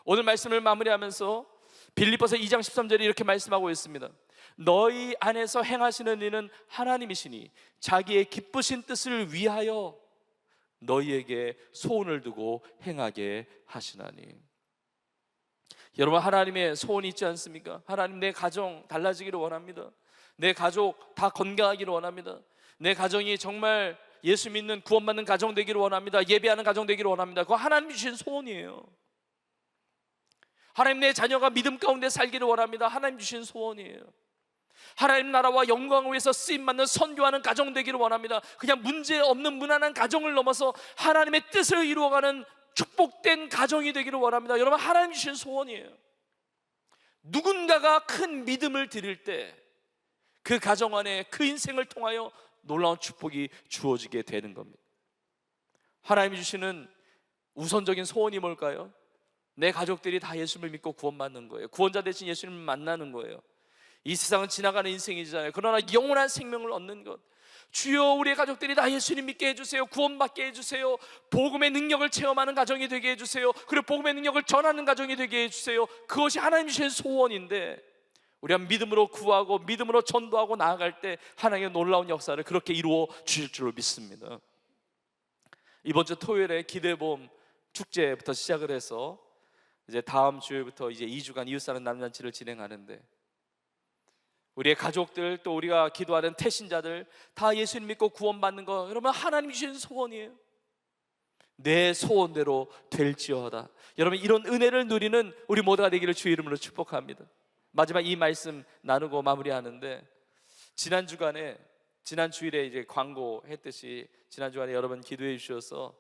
오늘 말씀을 마무리하면서 빌립보서 2장 13절에 이렇게 말씀하고 있습니다. 너희 안에서 행하시는 이는 하나님이시니 자기의 기쁘신 뜻을 위하여 너희에게 소원을 두고 행하게 하시나니. 여러분 하나님의 소원이 있지 않습니까? 하나님 내 가정 달라지기를 원합니다. 내 가족 다 건강하기를 원합니다. 내 가정이 정말 예수 믿는 구원받는 가정 되기를 원합니다. 예배하는 가정 되기를 원합니다. 그거 하나님이 주신 소원이에요. 하나님, 내 자녀가 믿음 가운데 살기를 원합니다. 하나님 주신 소원이에요. 하나님 나라와 영광을 위해서 쓰임받는 선교하는 가정 되기를 원합니다. 그냥 문제 없는 무난한 가정을 넘어서 하나님의 뜻을 이루어가는 축복된 가정이 되기를 원합니다. 여러분, 하나님 주신 소원이에요. 누군가가 큰 믿음을 드릴 때 그 가정 안에 그 인생을 통하여 놀라운 축복이 주어지게 되는 겁니다. 하나님이 주시는 우선적인 소원이 뭘까요? 내 가족들이 다 예수님을 믿고 구원받는 거예요. 구원자 대신 예수님을 만나는 거예요. 이 세상은 지나가는 인생이잖아요. 그러나 영원한 생명을 얻는 것. 주여, 우리의 가족들이 다 예수님 믿게 해주세요. 구원받게 해주세요. 복음의 능력을 체험하는 가정이 되게 해주세요. 그리고 복음의 능력을 전하는 가정이 되게 해주세요. 그것이 하나님 주신 소원인데, 우리가 믿음으로 구하고 믿음으로 전도하고 나아갈 때 하나님의 놀라운 역사를 그렇게 이루어 주실 줄로 믿습니다. 이번 주 토요일에 기대봄 축제부터 시작을 해서 이제 다음 주일부터 이제 2주간 이웃사랑 나눔잔치를 진행하는데, 우리의 가족들, 또 우리가 기도하는 태신자들 다 예수님 믿고 구원받는 거, 여러분, 하나님 주신 소원이에요. 내 소원대로 될지어다. 여러분, 이런 은혜를 누리는 우리 모두가 되기를 주의 이름으로 축복합니다. 마지막 이 말씀 나누고 마무리하는데, 지난 주일에 이제 광고했듯이 지난 주간에 여러분 기도해 주셔서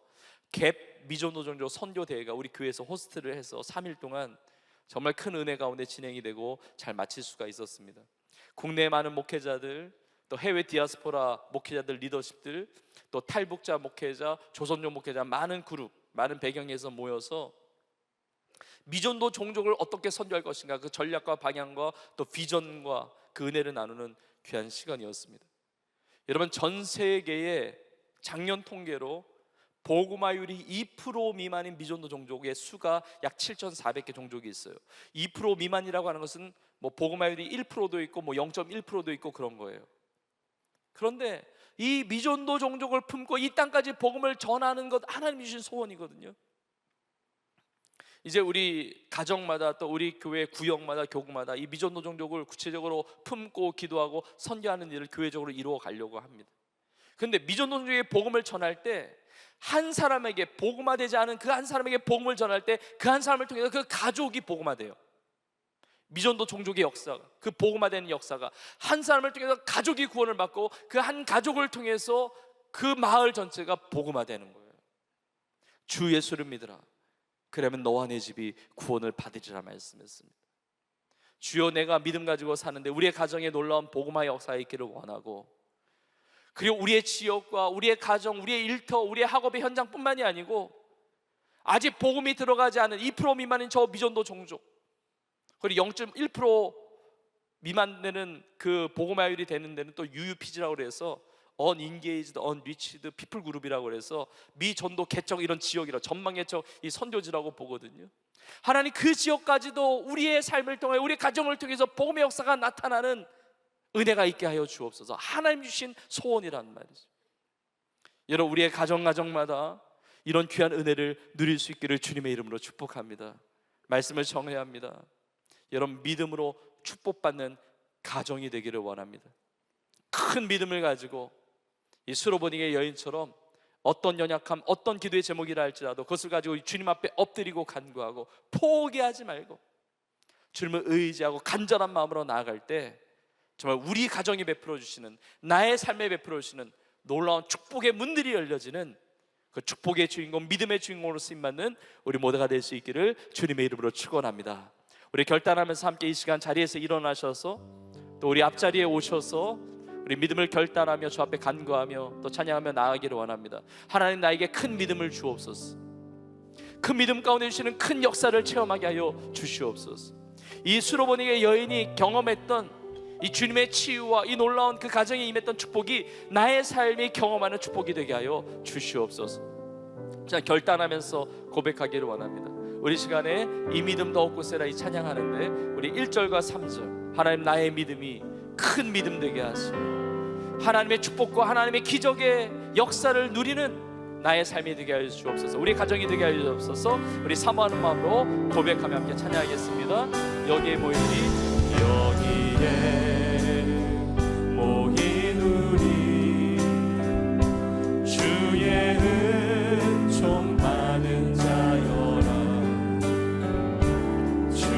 갭 미전노종족 선교 대회가 우리 교회에서 호스트를 해서 3일 동안 정말 큰 은혜 가운데 진행이 되고 잘 마칠 수가 있었습니다. 국내 많은 목회자들, 또 해외 디아스포라 목회자들, 리더십들, 또 탈북자 목회자, 조선족 목회자, 많은 그룹, 많은 배경에서 모여서 미전도 종족을 어떻게 선교할 것인가, 그 전략과 방향과 또 비전과 그 은혜를 나누는 귀한 시간이었습니다. 여러분, 전 세계의 작년 통계로 복음화율이 2% 미만인 미전도 종족의 수가 약 7,400개 종족이 있어요. 2% 미만이라고 하는 것은 뭐 복음화율이 1%도 있고 뭐 0.1%도 있고 그런 거예요. 그런데 이 미전도 종족을 품고 이 땅까지 복음을 전하는 것, 하나님이 주신 소원이거든요. 이제 우리 가정마다, 또 우리 교회 구역마다, 교구마다 이 미전도 종족을 구체적으로 품고 기도하고 선교하는 일을 교회적으로 이루어 가려고 합니다. 그런데 미전도 종족의 복음을 전할 때, 한 사람에게 복음화되지 않은 그 한 사람에게 복음을 전할 때 그 한 사람을 통해서 그 가족이 복음화돼요. 미전도 종족의 역사가, 그 복음화되는 역사가 한 사람을 통해서 가족이 구원을 받고 그 한 가족을 통해서 그 마을 전체가 복음화되는 거예요. 주 예수를 믿으라, 그러면 너와 내 집이 구원을 받으리라 말씀했습니다. 주여, 내가 믿음 가지고 사는데 우리의 가정에 놀라운 복음화의 역사가 있기를 원하고, 그리고 우리의 지역과 우리의 가정, 우리의 일터, 우리의 학업의 현장뿐만이 아니고 아직 복음이 들어가지 않은 2% 미만인 저 미전도 종족, 그리고 0.1% 미만 되는 그 복음화율이 되는 데는 또 UUPG라고 그래서 Unengaged, Unreached People 그룹이라고 그래서 미전도 개척 이런 지역이라 전망 개척 이 선교지라고 보거든요. 하나님, 그 지역까지도 우리의 삶을 통해, 우리 가정을 통해서 복음의 역사가 나타나는 은혜가 있게 하여 주옵소서. 하나님 주신 소원이란 말이죠. 여러분, 우리의 가정마다 이런 귀한 은혜를 누릴 수 있기를 주님의 이름으로 축복합니다. 말씀을 정해야 합니다. 여러분, 믿음으로 축복받는 가정이 되기를 원합니다. 큰 믿음을 가지고 이 수로보니게 여인처럼 어떤 연약함, 어떤 기도의 제목이라 할지라도 그것을 가지고 주님 앞에 엎드리고 간구하고 포기하지 말고 주님을 의지하고 간절한 마음으로 나아갈 때 정말 우리 가정이 베풀어 주시는, 나의 삶에 베풀어 주시는 놀라운 축복의 문들이 열려지는 그 축복의 주인공, 믿음의 주인공으로 쓰임받는 우리 모두가 될 수 있기를 주님의 이름으로 축원합니다. 우리 결단하면서 함께 이 시간 자리에서 일어나셔서 또 우리 앞자리에 오셔서 우리 믿음을 결단하며 주 앞에 간구하며 또 찬양하며 나아가기를 원합니다. 하나님, 나에게 큰 믿음을 주옵소서. 그 믿음 가운데 주시는 큰 역사를 체험하게 하여 주시옵소서. 이 수로보니게 여인이 경험했던 이 주님의 치유와 이 놀라운 그 가정에 임했던 축복이 나의 삶이 경험하는 축복이 되게 하여 주시옵소서. 자, 결단하면서 고백하기를 원합니다. 우리 시간에 이 믿음 더 얻고 세라 이 찬양하는데 우리 1절과 3절, 하나님, 나의 믿음이 큰 믿음 되게 하시고 하나님의 축복과 하나님의 기적의 역사를 누리는 나의 삶이 되게 하여 주옵소서. 우리 가정이 되게 하여 주옵소서. 우리 사모하는 마음으로 고백하며 함께 찬양하겠습니다. 여기에 모인 우리, 여기에 모인 우리 주의 은총 받은 자여라. 주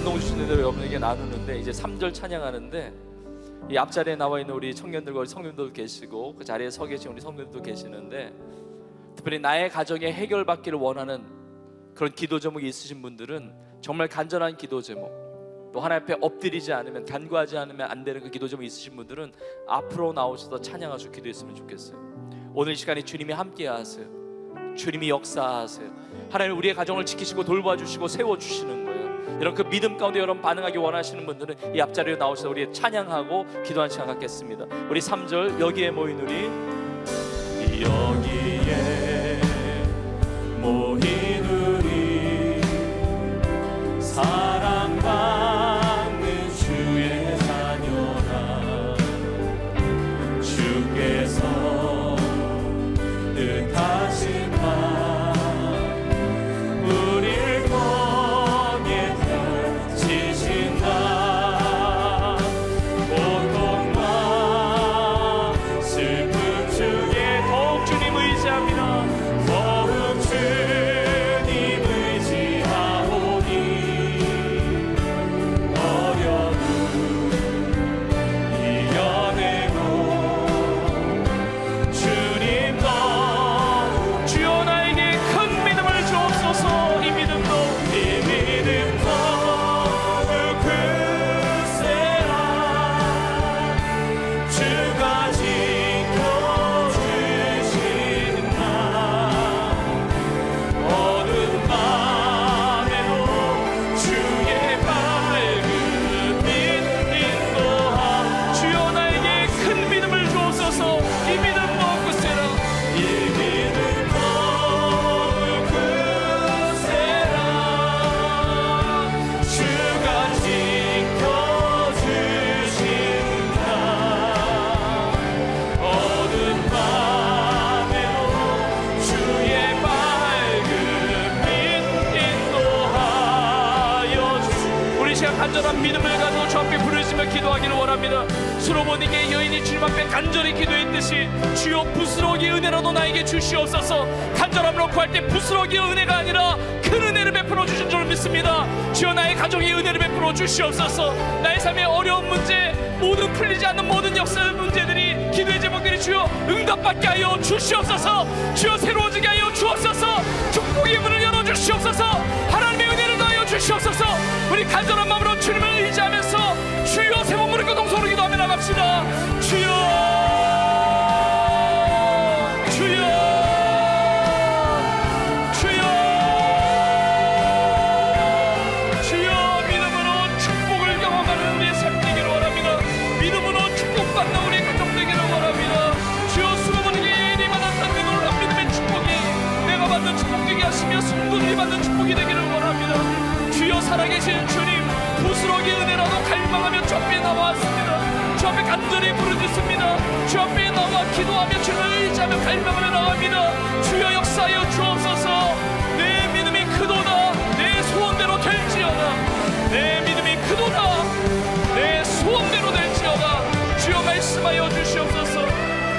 감동 주시는 대로 여러분에게 나누는데, 이제 3절 찬양하는데 이 앞자리에 나와 있는 우리 청년들과 우리 성도님도 계시고 그 자리에 서 계신 우리 성도님도 계시는데, 특별히 나의 가정에 해결받기를 원하는 그런 기도 제목이 있으신 분들은 정말 간절한 기도 제목, 또 하나님 앞에 엎드리지 않으면, 간구하지 않으면 안 되는 그 기도 제목이 있으신 분들은 앞으로 나오셔서 찬양하시고 기도했으면 좋겠어요. 오늘 이 시간에 주님이 함께 하세요. 주님이 역사하세요. 하나님 우리의 가정을 지키시고 돌봐주시고 세워주시는 거예요. 이런 그 믿음 가운데 여러분 반응하기 원하시는 분들은 이 앞자리로 나오셔서 우리 찬양하고 기도하는 시간 갖겠습니다. 우리 3절 여기에 모인 우리, 여기에 모인 우리 사랑받는 주의 자녀라. 주께서 뜻하신 바 우릴 거기에 펼치신다. 고통과 슬픔 중에 더욱 주님 의지합니다. 더욱 주님 의지하오니 어려움 이겨내고 주님 더욱 주여 나에게 큰 믿음을 주옵소서. 이 믿음도 이 믿음 더욱 굳세라. 주가 지켜주신다. 어두운 밤에도 주의 밝은 빛 인도하. 주여 나에게 큰 믿음을 주옵소서. 이 믿음 더욱 굳세라. 이 믿음 더욱 굳세라. 주가 지켜주신다. 어두운 밤에도 주의 밝은 빛 인도하여 주시오. 우리 시간 간절한 믿음을 가지고 주 앞에 부르짖으며 기도하기를 원합니다. 수로보니게 여인이 주님 앞에 간절히 기도했듯이 주여 부스러기 은혜라도 나에게 주시옵소서. 간절함으로 구할 때 부스러기 은혜가 아니라 큰 은혜를 베풀어 주신 줄 믿습니다. 주여 나의 가정에 은혜를 베풀어 주시옵소서. 나의 삶의 어려운 문제, 모든 풀리지 않는 모든 역사의 문제들이, 기도의 제목들이 주여 응답받게 하여 주시옵소서. 주여 새로워지게 하여 주옵소서. 축복의 문을 열어주시옵소서. 하나님의 은혜를 더하여 주시옵소서. 우리 간절한 마음으로 주님을 의지하면서 주여 세 번 부르고 동서로 기도하며 나갑시다. 주여 주여 주여 주여. 믿음으로 축복을 경험하는 우리의 삶 되기를 원합니다. 믿음으로 축복받는 우리의 가정 되기를 원합니다. 주여 수고보는 예인이 받았다는 그 놀라운 믿음의 축복이 내가 받는 축복 되게 하시며 성도들이 받는 축복이 되기를 원합니다. 주여 살아계신 주님, 부스러기 은혜라도 갈망하며 주 앞에 나왔습니다. 주 앞에 간절히 부르짖습니다. 주 앞에 나와 기도하며 주를 의지하며 갈망하며 나갑니다. 주여 역사하여 주옵소서. 내 믿음이 크도다. 내 소원대로 될지어다. 내 믿음이 크도다. 내 소원대로 될지어다. 주여 말씀하여 주시옵소서.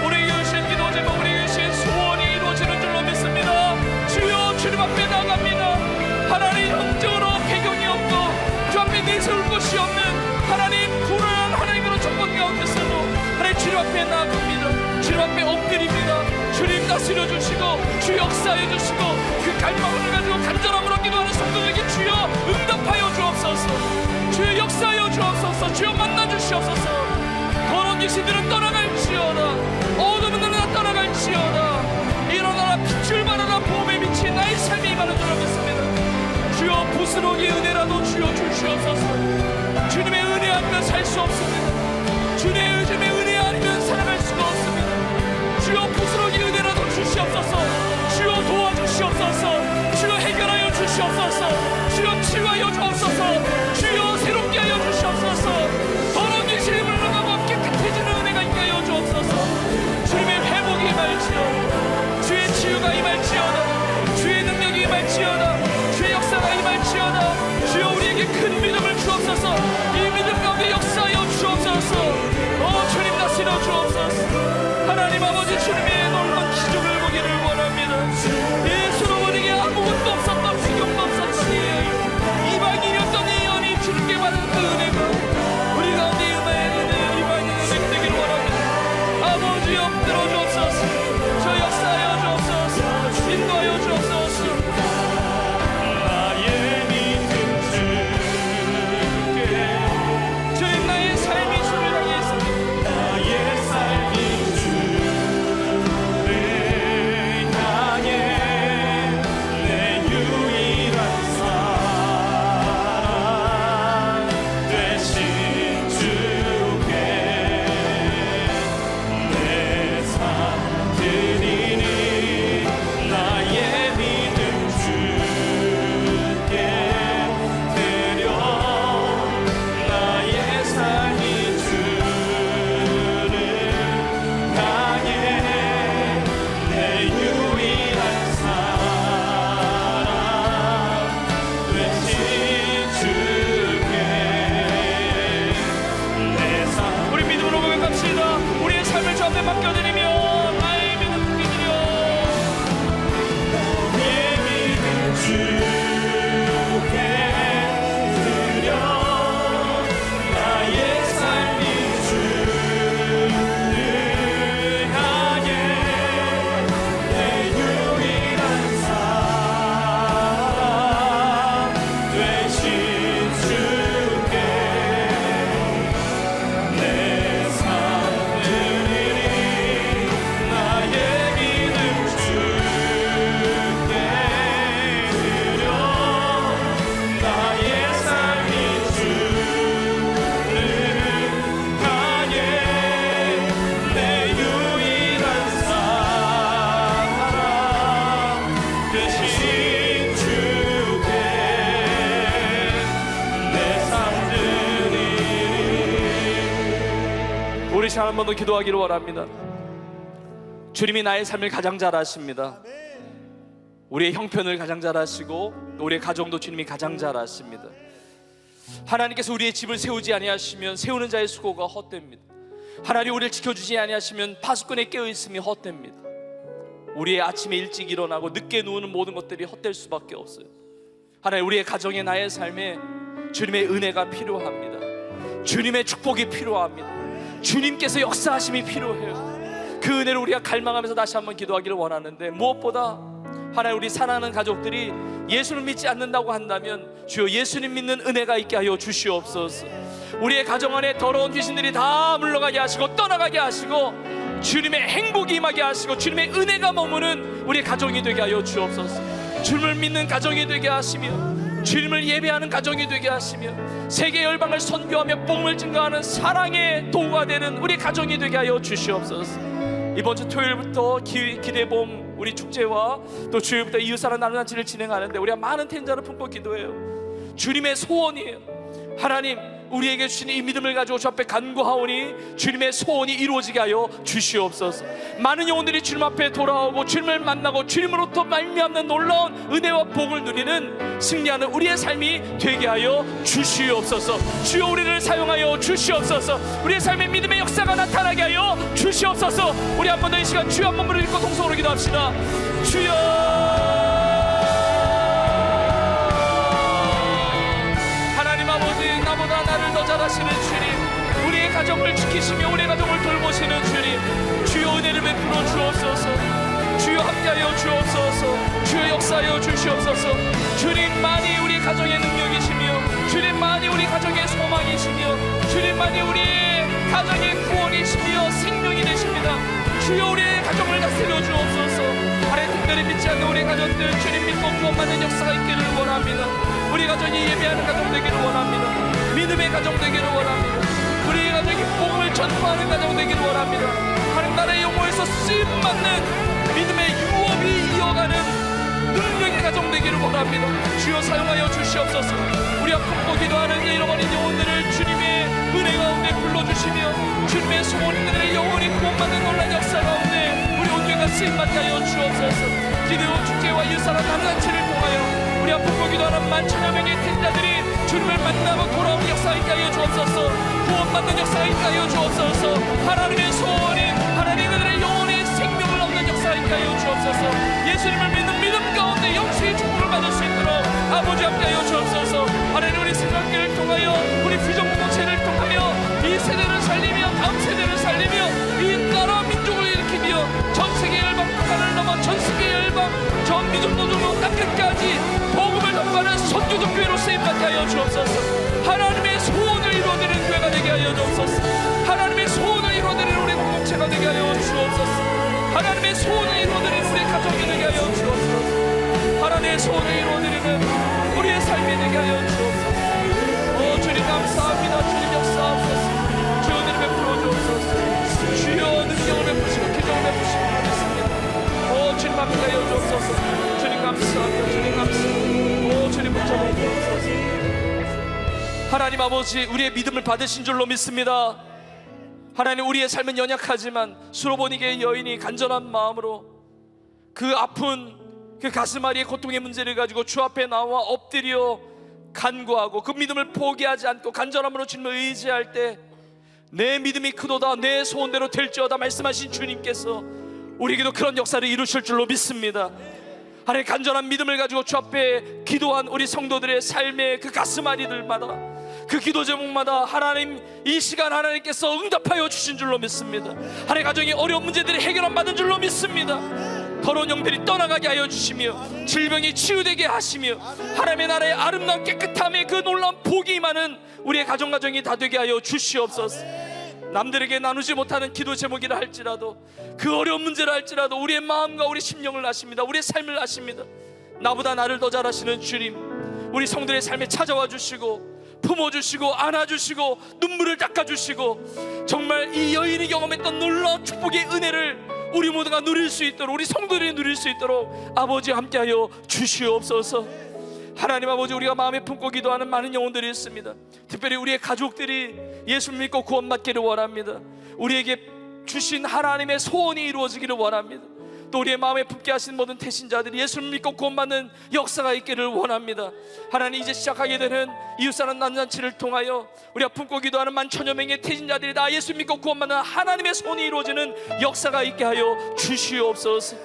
우리에게 주신 기도 제목, 우리에게 주신 소원이 이루어지는 줄로 믿습니다. 주여 주님 앞에 나갑니다. 하나님 영적으로 배경이 없고 주 앞에 내세울 것이 없는 하나님 불안한 하나님으로 조건 가운데서도 하나님 주님 앞에 나갑니다. 주님 앞에 엎드립니다. 주님 다스려 주시고 주 역사해 주시고 그 갈망을 가지고 간절함으로 기도하는 성도들에게 주여 응답하여 주옵소서. 주여 역사하여 주옵소서. 주여 만나 주시옵소서. 더러운 귀신들은 떠나갈지어다. 어둠은 떠나갈지어다. 일어나라 빛을 발하라. 보험에 미친 나의 삶이 임하는 줄 믿습니다. 주여 부스러기 은혜라도 주여 주시옵소서. 주님의 은혜 아니면 살 수 없습니다. 주님의 은혜 아니면 살아갈 수가 없습니다. 주여 부스러기 은혜라도 주시옵소서. 주여 도와주시옵소서. 주여 해결하여 주시옵소서. 주여 치유하여 주옵소서. 주여 새롭게 하여 주시옵소서. 더러운 귀신이 물러가고 깨끗해지는 은혜가 있게 하여 주옵소서. 주님의 회복이 임할지어다. 주의 치유가 임할지어다. 주의 능력이 임할지어다. 주의 역사가 임할지어다. 주여 우리에게 큰 믿음을 주옵소서. 이 믿음 가운데 역사하여 주옵소서. 주님 시간 한 번 더 기도하기를 원합니다. 주님이 나의 삶을 가장 잘 아십니다. 우리의 형편을 가장 잘 아시고 우리의 가정도 주님이 가장 잘 아십니다. 하나님께서 우리의 집을 세우지 아니하시면 세우는 자의 수고가 헛됩니다. 하나님 우리를 지켜주지 아니하시면 파수꾼에 깨어있음이 헛됩니다. 우리의 아침에 일찍 일어나고 늦게 누우는 모든 것들이 헛될 수밖에 없어요. 하나님 우리의 가정에 나의 삶에 주님의 은혜가 필요합니다. 주님의 축복이 필요합니다. 주님께서 역사하심이 필요해요. 그 은혜를 우리가 갈망하면서 다시 한번 기도하기를 원하는데, 무엇보다 하나님 우리 사랑하는 가족들이 예수를 믿지 않는다고 한다면 주여 예수님 믿는 은혜가 있게 하여 주시옵소서. 우리의 가정 안에 더러운 귀신들이 다 물러가게 하시고 떠나가게 하시고 주님의 행복이 임하게 하시고 주님의 은혜가 머무는 우리의 가정이 되게 하여 주옵소서. 주님을 믿는 가정이 되게 하시며 주님을 예배하는 가정이 되게 하시며 세계 열방을 선교하며 복음을 증거하는 사랑의 도구가 되는 우리 가정이 되게 하여 주시옵소서. 이번 주 토요일부터 기대봄 우리 축제와 또 주일부터 이웃사랑 나눔잔치를 진행하는데 우리가 많은 텐자를 품고 기도해요. 주님의 소원이에요. 하나님 우리에게 주신 이 믿음을 가지고 주 앞에 간구하오니 주님의 소원이 이루어지게 하여 주시옵소서. 많은 영혼들이 주님 앞에 돌아오고 주님을 만나고 주님으로부터 말미암는 놀라운 은혜와 복을 누리는 승리하는 우리의 삶이 되게 하여 주시옵소서. 주여 우리를 사용하여 주시옵소서. 우리의 삶의 믿음의 역사가 나타나게 하여 주시옵소서. 우리 한 번 더 이 시간 주여 한 번만 읽고 동성으로 기도합시다. 주여 나를 더 잘하시는 주님, 우리의 가정을 지키시며 우리의 가정을 돌보시는 주님, 주여 은혜를 베풀어 주옵소서. 주여 함께하여 주옵소서. 주여 역사하여 주시옵소서. 주님만이 우리 가정의 능력이시며 주님만이 우리 가정의 소망이시며 주님만이 우리의 가정의 구원이시며 생명이 되십니다. 주여 우리의 가정을 다스려 주옵소서. 하나님 특별히 믿지 않는 우리 가정들 주님 믿고 구원받는 역사가 있기를 원합니다. 우리 가정이 예배하는 가정 되기를 원합니다. 믿음의 가정 되기를 원합니다. 우리의 가정이 복음을 전파하는 가정 되기를 원합니다. 하나님 나라의 영광에서 쓰임받는 믿음의 유업이 이어가는 능력의 가정 되기를 원합니다. 주여 사용하여 주시옵소서. 우리 앞으로 기도하는 잃어버린 영혼들을 주님의 은혜 가운데 불러주시며 주님의 소원들의 영혼이 구원받는 놀라운 역사 가운데 우리 온전히 쓰임받게 하여 주옵소서. 기도와 축제와 이웃사랑 나눔잔치를 통하여 우리 앞으로 기도하는 만천여 명의天자들이 주님을 만나고 돌아오는 역사가 있게 하여 주옵소서. 구원받는 역사가 있게 하여 주옵소서. 하나님의 소원인 하나님 그들의 영혼의 생명을 얻는 역사가 있게 하여 주옵소서. 예수님을 믿는 믿음 가운데 영생의 축복을 받을 수 있도록 아버지 함께 하여 주옵소서. 하나님 우리 생각계를 통하여 우리 비전공동체를 통하여 이 세대를 살리며 다음 세대를 살리며 이 나라 민족을 일으키며 전세계 열방 국가를 넘어 전세계 열방 전 민족노조로 땅끝까지 복음을 전파하는 선교적 교회로 쓰임받게 하여 주옵소서. 하나님의 소원을 이루어드리는 교회가 되게 하여 주옵소서. 하나님의 소원을 이루어드리는 우리 공동체가 되게 하여 주옵소서. 하나님의 소원을 이루어드리는 우리 가정이 되게 하여 주옵소서. 하나님의 소원을 이루어드리는 우리의 삶이 되게 하여 주옵소서. 오 주님 감사합니다. 주님 역사하옵소서. 주여 은혜를 베풀어 주옵소서. 주여 능력을 베푸시고 기적을 베푸시고 하겠습니다. 오 주님 앞에 하여 주옵소서. 주님 감사합니다. 주님 감사합니다. 오 주님 붙잡아 주옵소서. 하나님 아버지 우리의 믿음을 받으신 줄로 믿습니다. 하나님 우리의 삶은 연약하지만 수로보니게의 여인이 간절한 마음으로 그 아픈 그 가슴앓이의 고통의 문제를 가지고 주 앞에 나와 엎드려 간구하고 그 믿음을 포기하지 않고 간절함으로 주님을 의지할 때 내 믿음이 크도다 내 소원대로 될지어다 말씀하신 주님께서 우리에게도 그런 역사를 이루실 줄로 믿습니다. 하나님 간절한 믿음을 가지고 주 앞에 기도한 우리 성도들의 삶의 그 가슴앓이들마다 그 기도 제목마다 하나님 이 시간 하나님께서 응답하여 주신 줄로 믿습니다. 하나님 가정의 어려운 문제들이 해결함 받은 줄로 믿습니다. 더러운 영들이 떠나가게 하여 주시며 질병이 치유되게 하시며 하나님의 나라의 아름다운 깨끗함의 그 놀라운 복이 임하는 우리의 가정이 다 되게 하여 주시옵소서. 남들에게 나누지 못하는 기도 제목이라 할지라도 그 어려운 문제라 할지라도 우리의 마음과 우리 심령을 아십니다. 우리의 삶을 아십니다. 나보다 나를 더 잘하시는 주님 우리 성들의 삶에 찾아와 주시고 품어주시고 안아주시고 눈물을 닦아주시고 정말 이 여인이 경험했던 놀라운 축복의 은혜를 우리 모두가 누릴 수 있도록 우리 성도들이 누릴 수 있도록 아버지 함께하여 주시옵소서. 하나님 아버지 우리가 마음에 품고 기도하는 많은 영혼들이 있습니다. 특별히 우리의 가족들이 예수 믿고 구원받기를 원합니다. 우리에게 주신 하나님의 소원이 이루어지기를 원합니다. 또 우리의 마음에 품게 하신 모든 태신자들이 예수를 믿고 구원받는 역사가 있기를 원합니다. 하나님, 이제 시작하게 되는 이웃사랑 난잔치를 통하여 우리가 품고 기도하는 10,000여 명의 태신자들이 다 예수 믿고 구원받는 하나님의 소원이 이루어지는 역사가 있게 하여 주시옵소서.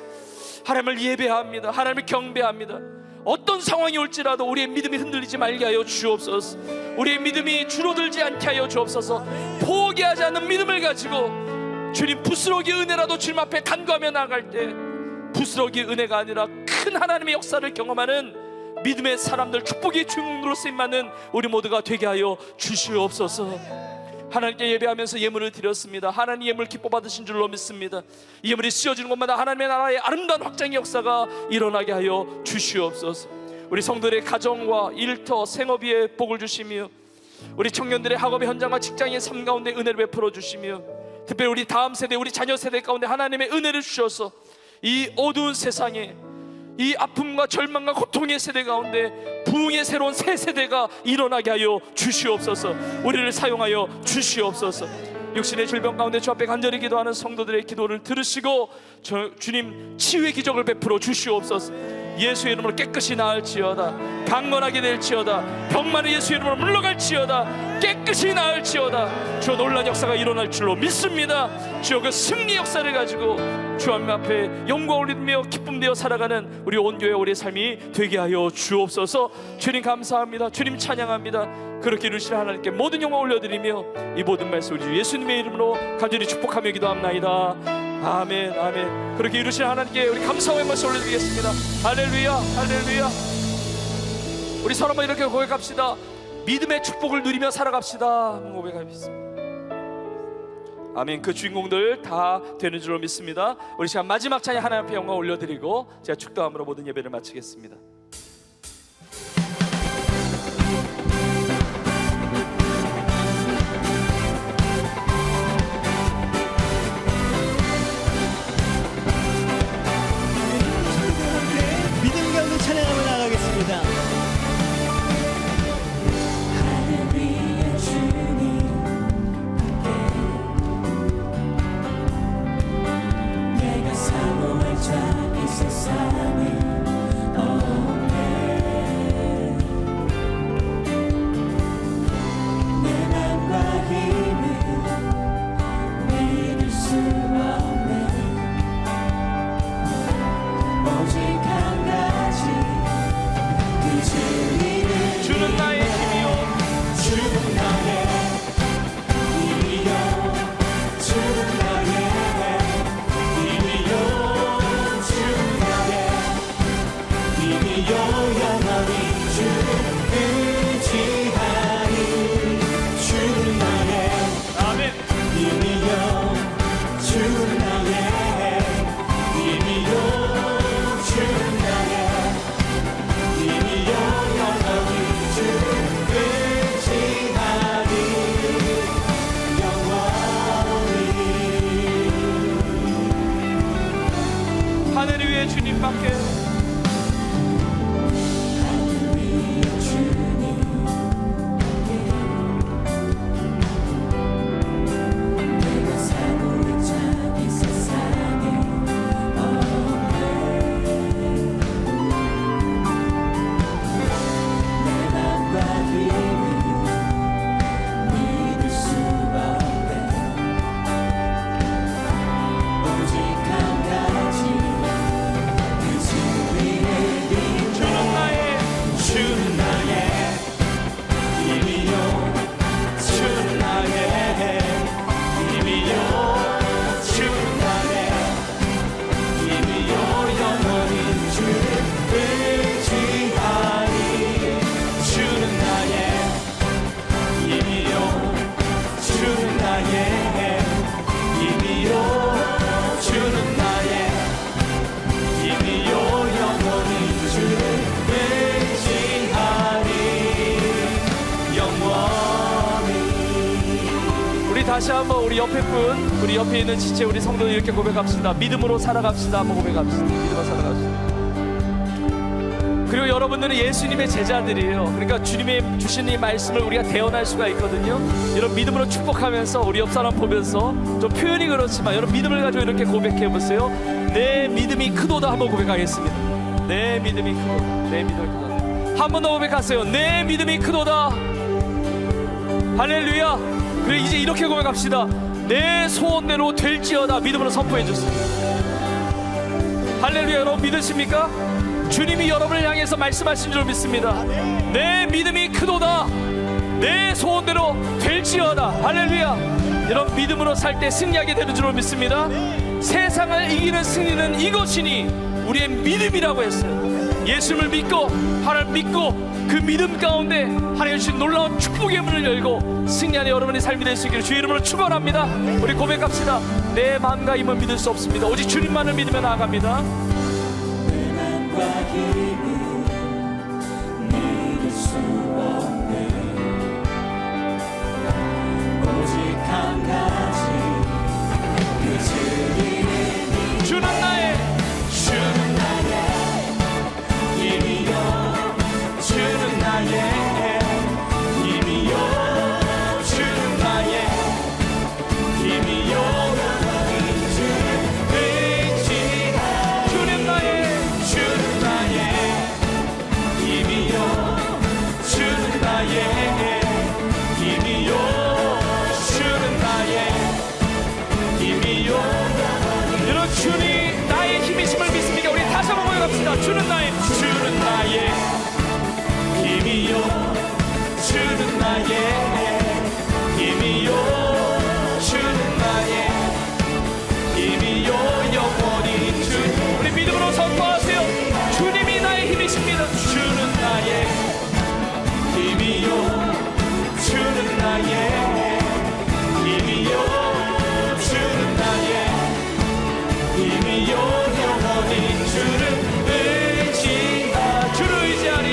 하나님을 예배합니다. 하나님을 경배합니다. 어떤 상황이 올지라도 우리의 믿음이 흔들리지 말게 하여 주옵소서. 우리의 믿음이 줄어들지 않게 하여 주옵소서. 포기하지 않는 믿음을 가지고 주님, 부스러기 은혜라도 주님 앞에 간구하며 나아갈 때 부스러기 은혜가 아니라 큰 하나님의 역사를 경험하는 믿음의 사람들, 축복의 주인공으로 쓰임받는 우리 모두가 되게 하여 주시옵소서. 하나님께 예배하면서 예물을 드렸습니다. 하나님 예물 기뻐 받으신 줄로 믿습니다. 이 예물이 씌어지는 곳마다 하나님의 나라의 아름다운 확장의 역사가 일어나게 하여 주시옵소서. 우리 성도들의 가정과 일터, 생업 위에 복을 주시며 우리 청년들의 학업의 현장과 직장의 삶 가운데 은혜를 베풀어 주시며 특별히 우리 다음 세대, 우리 자녀 세대 가운데 하나님의 은혜를 주셔서 이 어두운 세상에 이 아픔과 절망과 고통의 세대 가운데 부흥의 새로운 새 세대가 일어나게 하여 주시옵소서. 우리를 사용하여 주시옵소서. 육신의 질병 가운데 주 앞에 간절히 기도하는 성도들의 기도를 들으시고 주님 치유의 기적을 베풀어 주시옵소서. 예수의 이름으로 깨끗이 나을지어다. 강건하게 될지어다. 병만은 예수의 이름으로 물러갈지어다. 깨끗이 나을지어다. 주여, 놀라운 역사가 일어날 줄로 믿습니다. 주여, 그 승리 역사를 가지고 주 하나님 앞에 영광을 올리며 기쁨되어 살아가는 우리 온 교회, 우리의 삶이 되게 하여 주옵소서. 주님 감사합니다. 주님 찬양합니다. 그렇게 이루시는 하나님께 모든 영광 올려드리며 이 모든 말씀 우리 주 예수님의 이름으로 간절히 축복하며 기도합나이다. 아멘, 아멘. 그렇게 이루시는 하나님께 우리 감사의 말씀 올려드리겠습니다. 할렐루야, 할렐루야. 우리 서로 한번 이렇게 고백합시다. 믿음의 축복을 누리며 살아갑시다. 한번 고백하겠습니다. 아멘. 그 주인공들 다 되는 줄로 믿습니다. 우리 시간 마지막 찬양 하나님 앞에 영광 올려드리고 제가 축도함으로 모든 예배를 마치겠습니다. 믿음 가운데 찬양하며 나가겠습니다. 하늘 위에 주님께 내가 사모할 자 이 세상에 없네. 내 맘과 힘을 믿을 수 없네. 오직 한 가지 그 진리를 주는 나의 힘이요, 주는 나의 힘이요, 주는 나의 힘이요, 주는 나의 힘이요, 영원히 주를 의지하리. 주는 나의 아멘. 힘이요, 주는 나의 힘이요, 주는 나의 힘이요, 영원히 주를 의지하리. 영원히 하늘 위에 주님밖에 하늘 위에 주님께 내가 사모할 자 이 세상에 없네. 내 맘과 힘을 믿을 수 없네. 오직 한 가지 그 진리를 주는 나의 주는 나의 힘이요, 주는 나의 힘이요, 주는 나의 힘이요, 영원히 주를 의지하리. 주는 나의 힘이요, 주는 나의 힘이요, 주는 나의 힘이요, 영원히 주를 의지하리. 영원히. 우리 다시 한번 우리 옆에 분, 우리 옆에 있는 지체 우리 성도들 이렇게 고백합시다. 믿음으로 살아갑시다. 한번 고백합시다. 믿음으로 살아갑시다. 그리고 여러분들은 예수님의 제자들이에요. 그러니까 주님의 주신 이 말씀을 우리가 대언할 수가 있거든요. 이런 믿음으로 축복하면서 우리 옆 사람 보면서 좀 표현이 그렇지만 여러분 믿음을 가지고 이렇게 고백해 보세요. 내 믿음이 크도다 한번 고백하겠습니다. 내 믿음이 크도다. 내 믿음이 크도다. 한 번 더 고백하세요. 내 믿음이 크도다. 할렐루야. 그래 이제 이렇게 고백합시다. 내 소원대로 될지어다. 믿음으로 선포해 주세요. 할렐루야. 여러분 믿으십니까? 주님이 여러분을 향해서 말씀하신 줄 믿습니다. 내 믿음이 크도다. 내 소원대로 될지어다. 할렐루야. 여러분 믿음으로 살 때 승리하게 되는 줄 믿습니다. 세상을 이기는 승리는 이것이니 우리의 믿음이라고 했어요. 예수님을 믿고 하나님을 믿고 그 믿음 가운데 하나님 주신 놀라운 축복의 문을 열고 승리하는 여러분의 삶이 될 수 있기를 주의 이름으로 축원합니다. 우리 고백합시다. 내 마음과 힘은 믿을 수 없습니다. 오직 주님만을 믿으며 나아갑니다. 내 맘과 힘은 믿을 수 없네. 오직 한 가지 그 주님의 주는 나의 힘이요 주는 나의 힘이요 주는 나의 힘이요 영원히 주를 의지하리. 주는 나의 힘이요 주는 나의 힘이요 주는 나의 힘이요 여러분 주님 나의 힘이심을 믿습니까? 우리 다시 한번 고백합시다. 주는 나의 힘이요 주는 나의 힘이요 주는 나의 힘이요 영원히 주. 우리 믿음으로 선포하세요. 주님이 나의 힘이십니다. 주는 나의 힘이요 주는 나의 힘이요 주는 나의 힘이요 영원히 주를 의지하리. 주를 의지하리.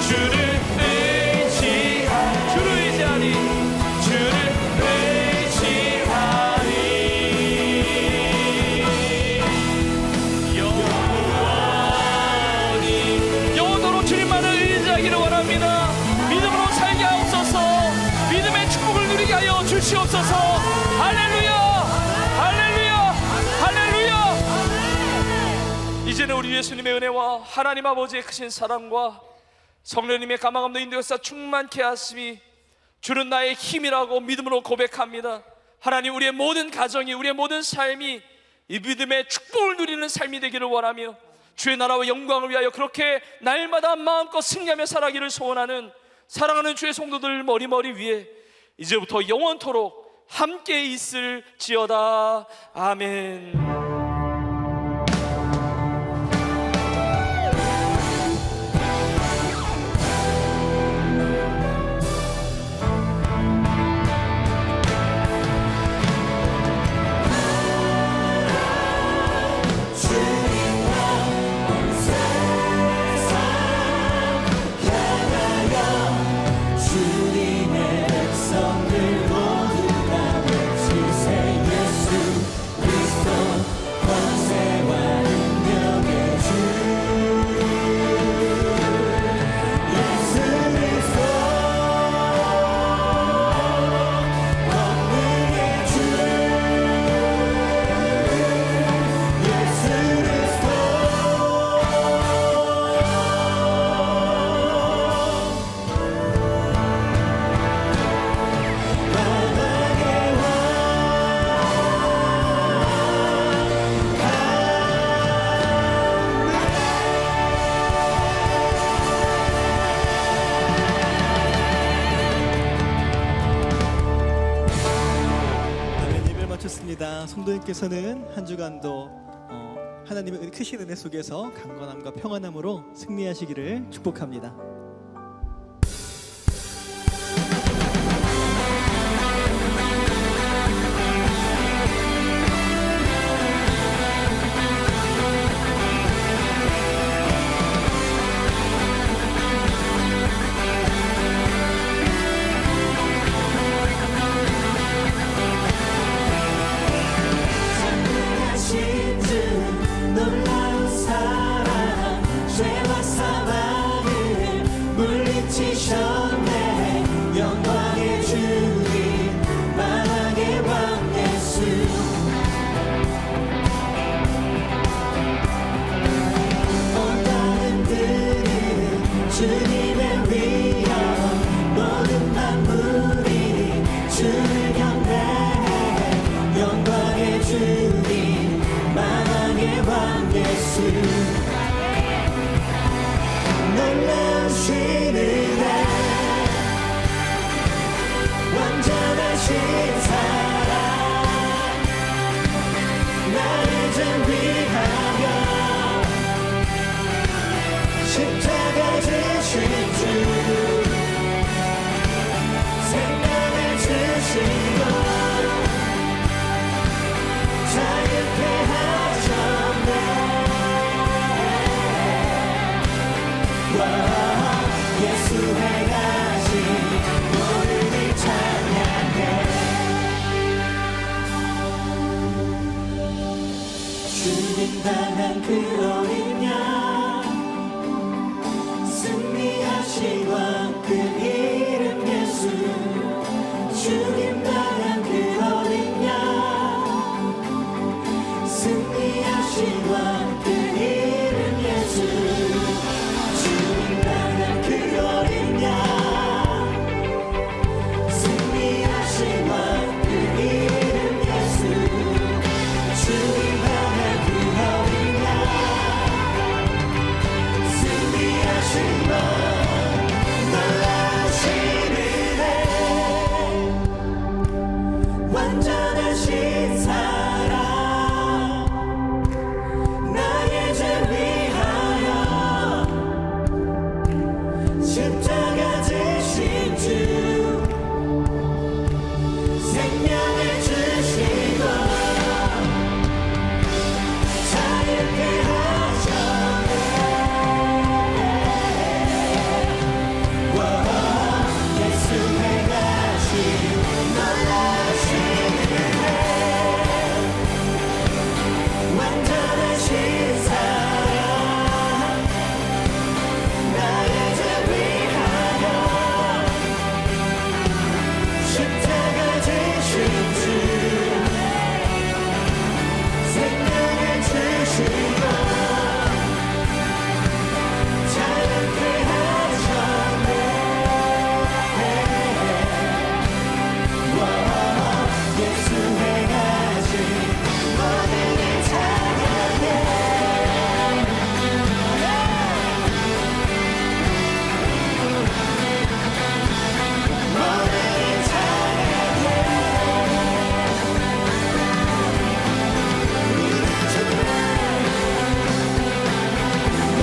주를 의지하리. 주를 의지하리. 주를 의지하리. 영원토록 주님만을 의지하기를 원합니다. 믿음으로 살게 하옵소서. 믿음의 축복을 누리게 하여 주시옵소서. 할렐루야. 할렐루야. 할렐루야. 이제는 우리 예수님의 은혜와 하나님 아버지의 크신 사랑과 성령님의 가망 없는 인도역사 충만케 하심이 주는 나의 힘이라고 믿음으로 고백합니다. 하나님 우리의 모든 가정이 우리의 모든 삶이 이 믿음의 축복을 누리는 삶이 되기를 원하며 주의 나라와 영광을 위하여 그렇게 날마다 마음껏 승리하며 살아가기를 소원하는 사랑하는 주의 성도들 머리 위에 이제부터 영원토록 함께 있을지어다. 아멘. 주님의 백성들 모두 다 외치세. 예수 그리스도 권세와 능력의 주. 예수 그리스도 권능의 주. 예수 그리스도 아멘. 예배를 마쳤습니다. 성도님께서는 한 주간도 하나님의 크신 은혜 속에서 강건함과 평안함으로 승리하시기를 축복합니다. 하신 주 놀라운 사랑 죄와 사망 사랑의 왕 예수 놀라우신 은혜 완전하신 사랑 나를 좀 위하여 십자가 지신 주 생명을 주시고 자유케 하셨네 와 예수 행하신 모든 찬양해 죽임당한 그 어린 양 승리하신 왕 그 이름 예수 죽임당한 그 어린 양 승리하신 왕 그 이름 예수 죽임당한 그 어린 양 승리하신 왕 그 이름 예수 죽임당한 그 어린 양 승리하신 왕 놀라우신 은혜 완전하신 사랑 나의 죄 위하여 십자가 지신 주 생명을 주시고 자유케 하셨네 와 예수 행하신 놀라우신 은혜 완전하신 사랑 나의 죄 위하여 십자가 지신 주 생명을 주시고 자유케 하셨네 와 예수 행하신 모든 일 찬양해 모든 일 찬양해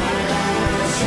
놀라우신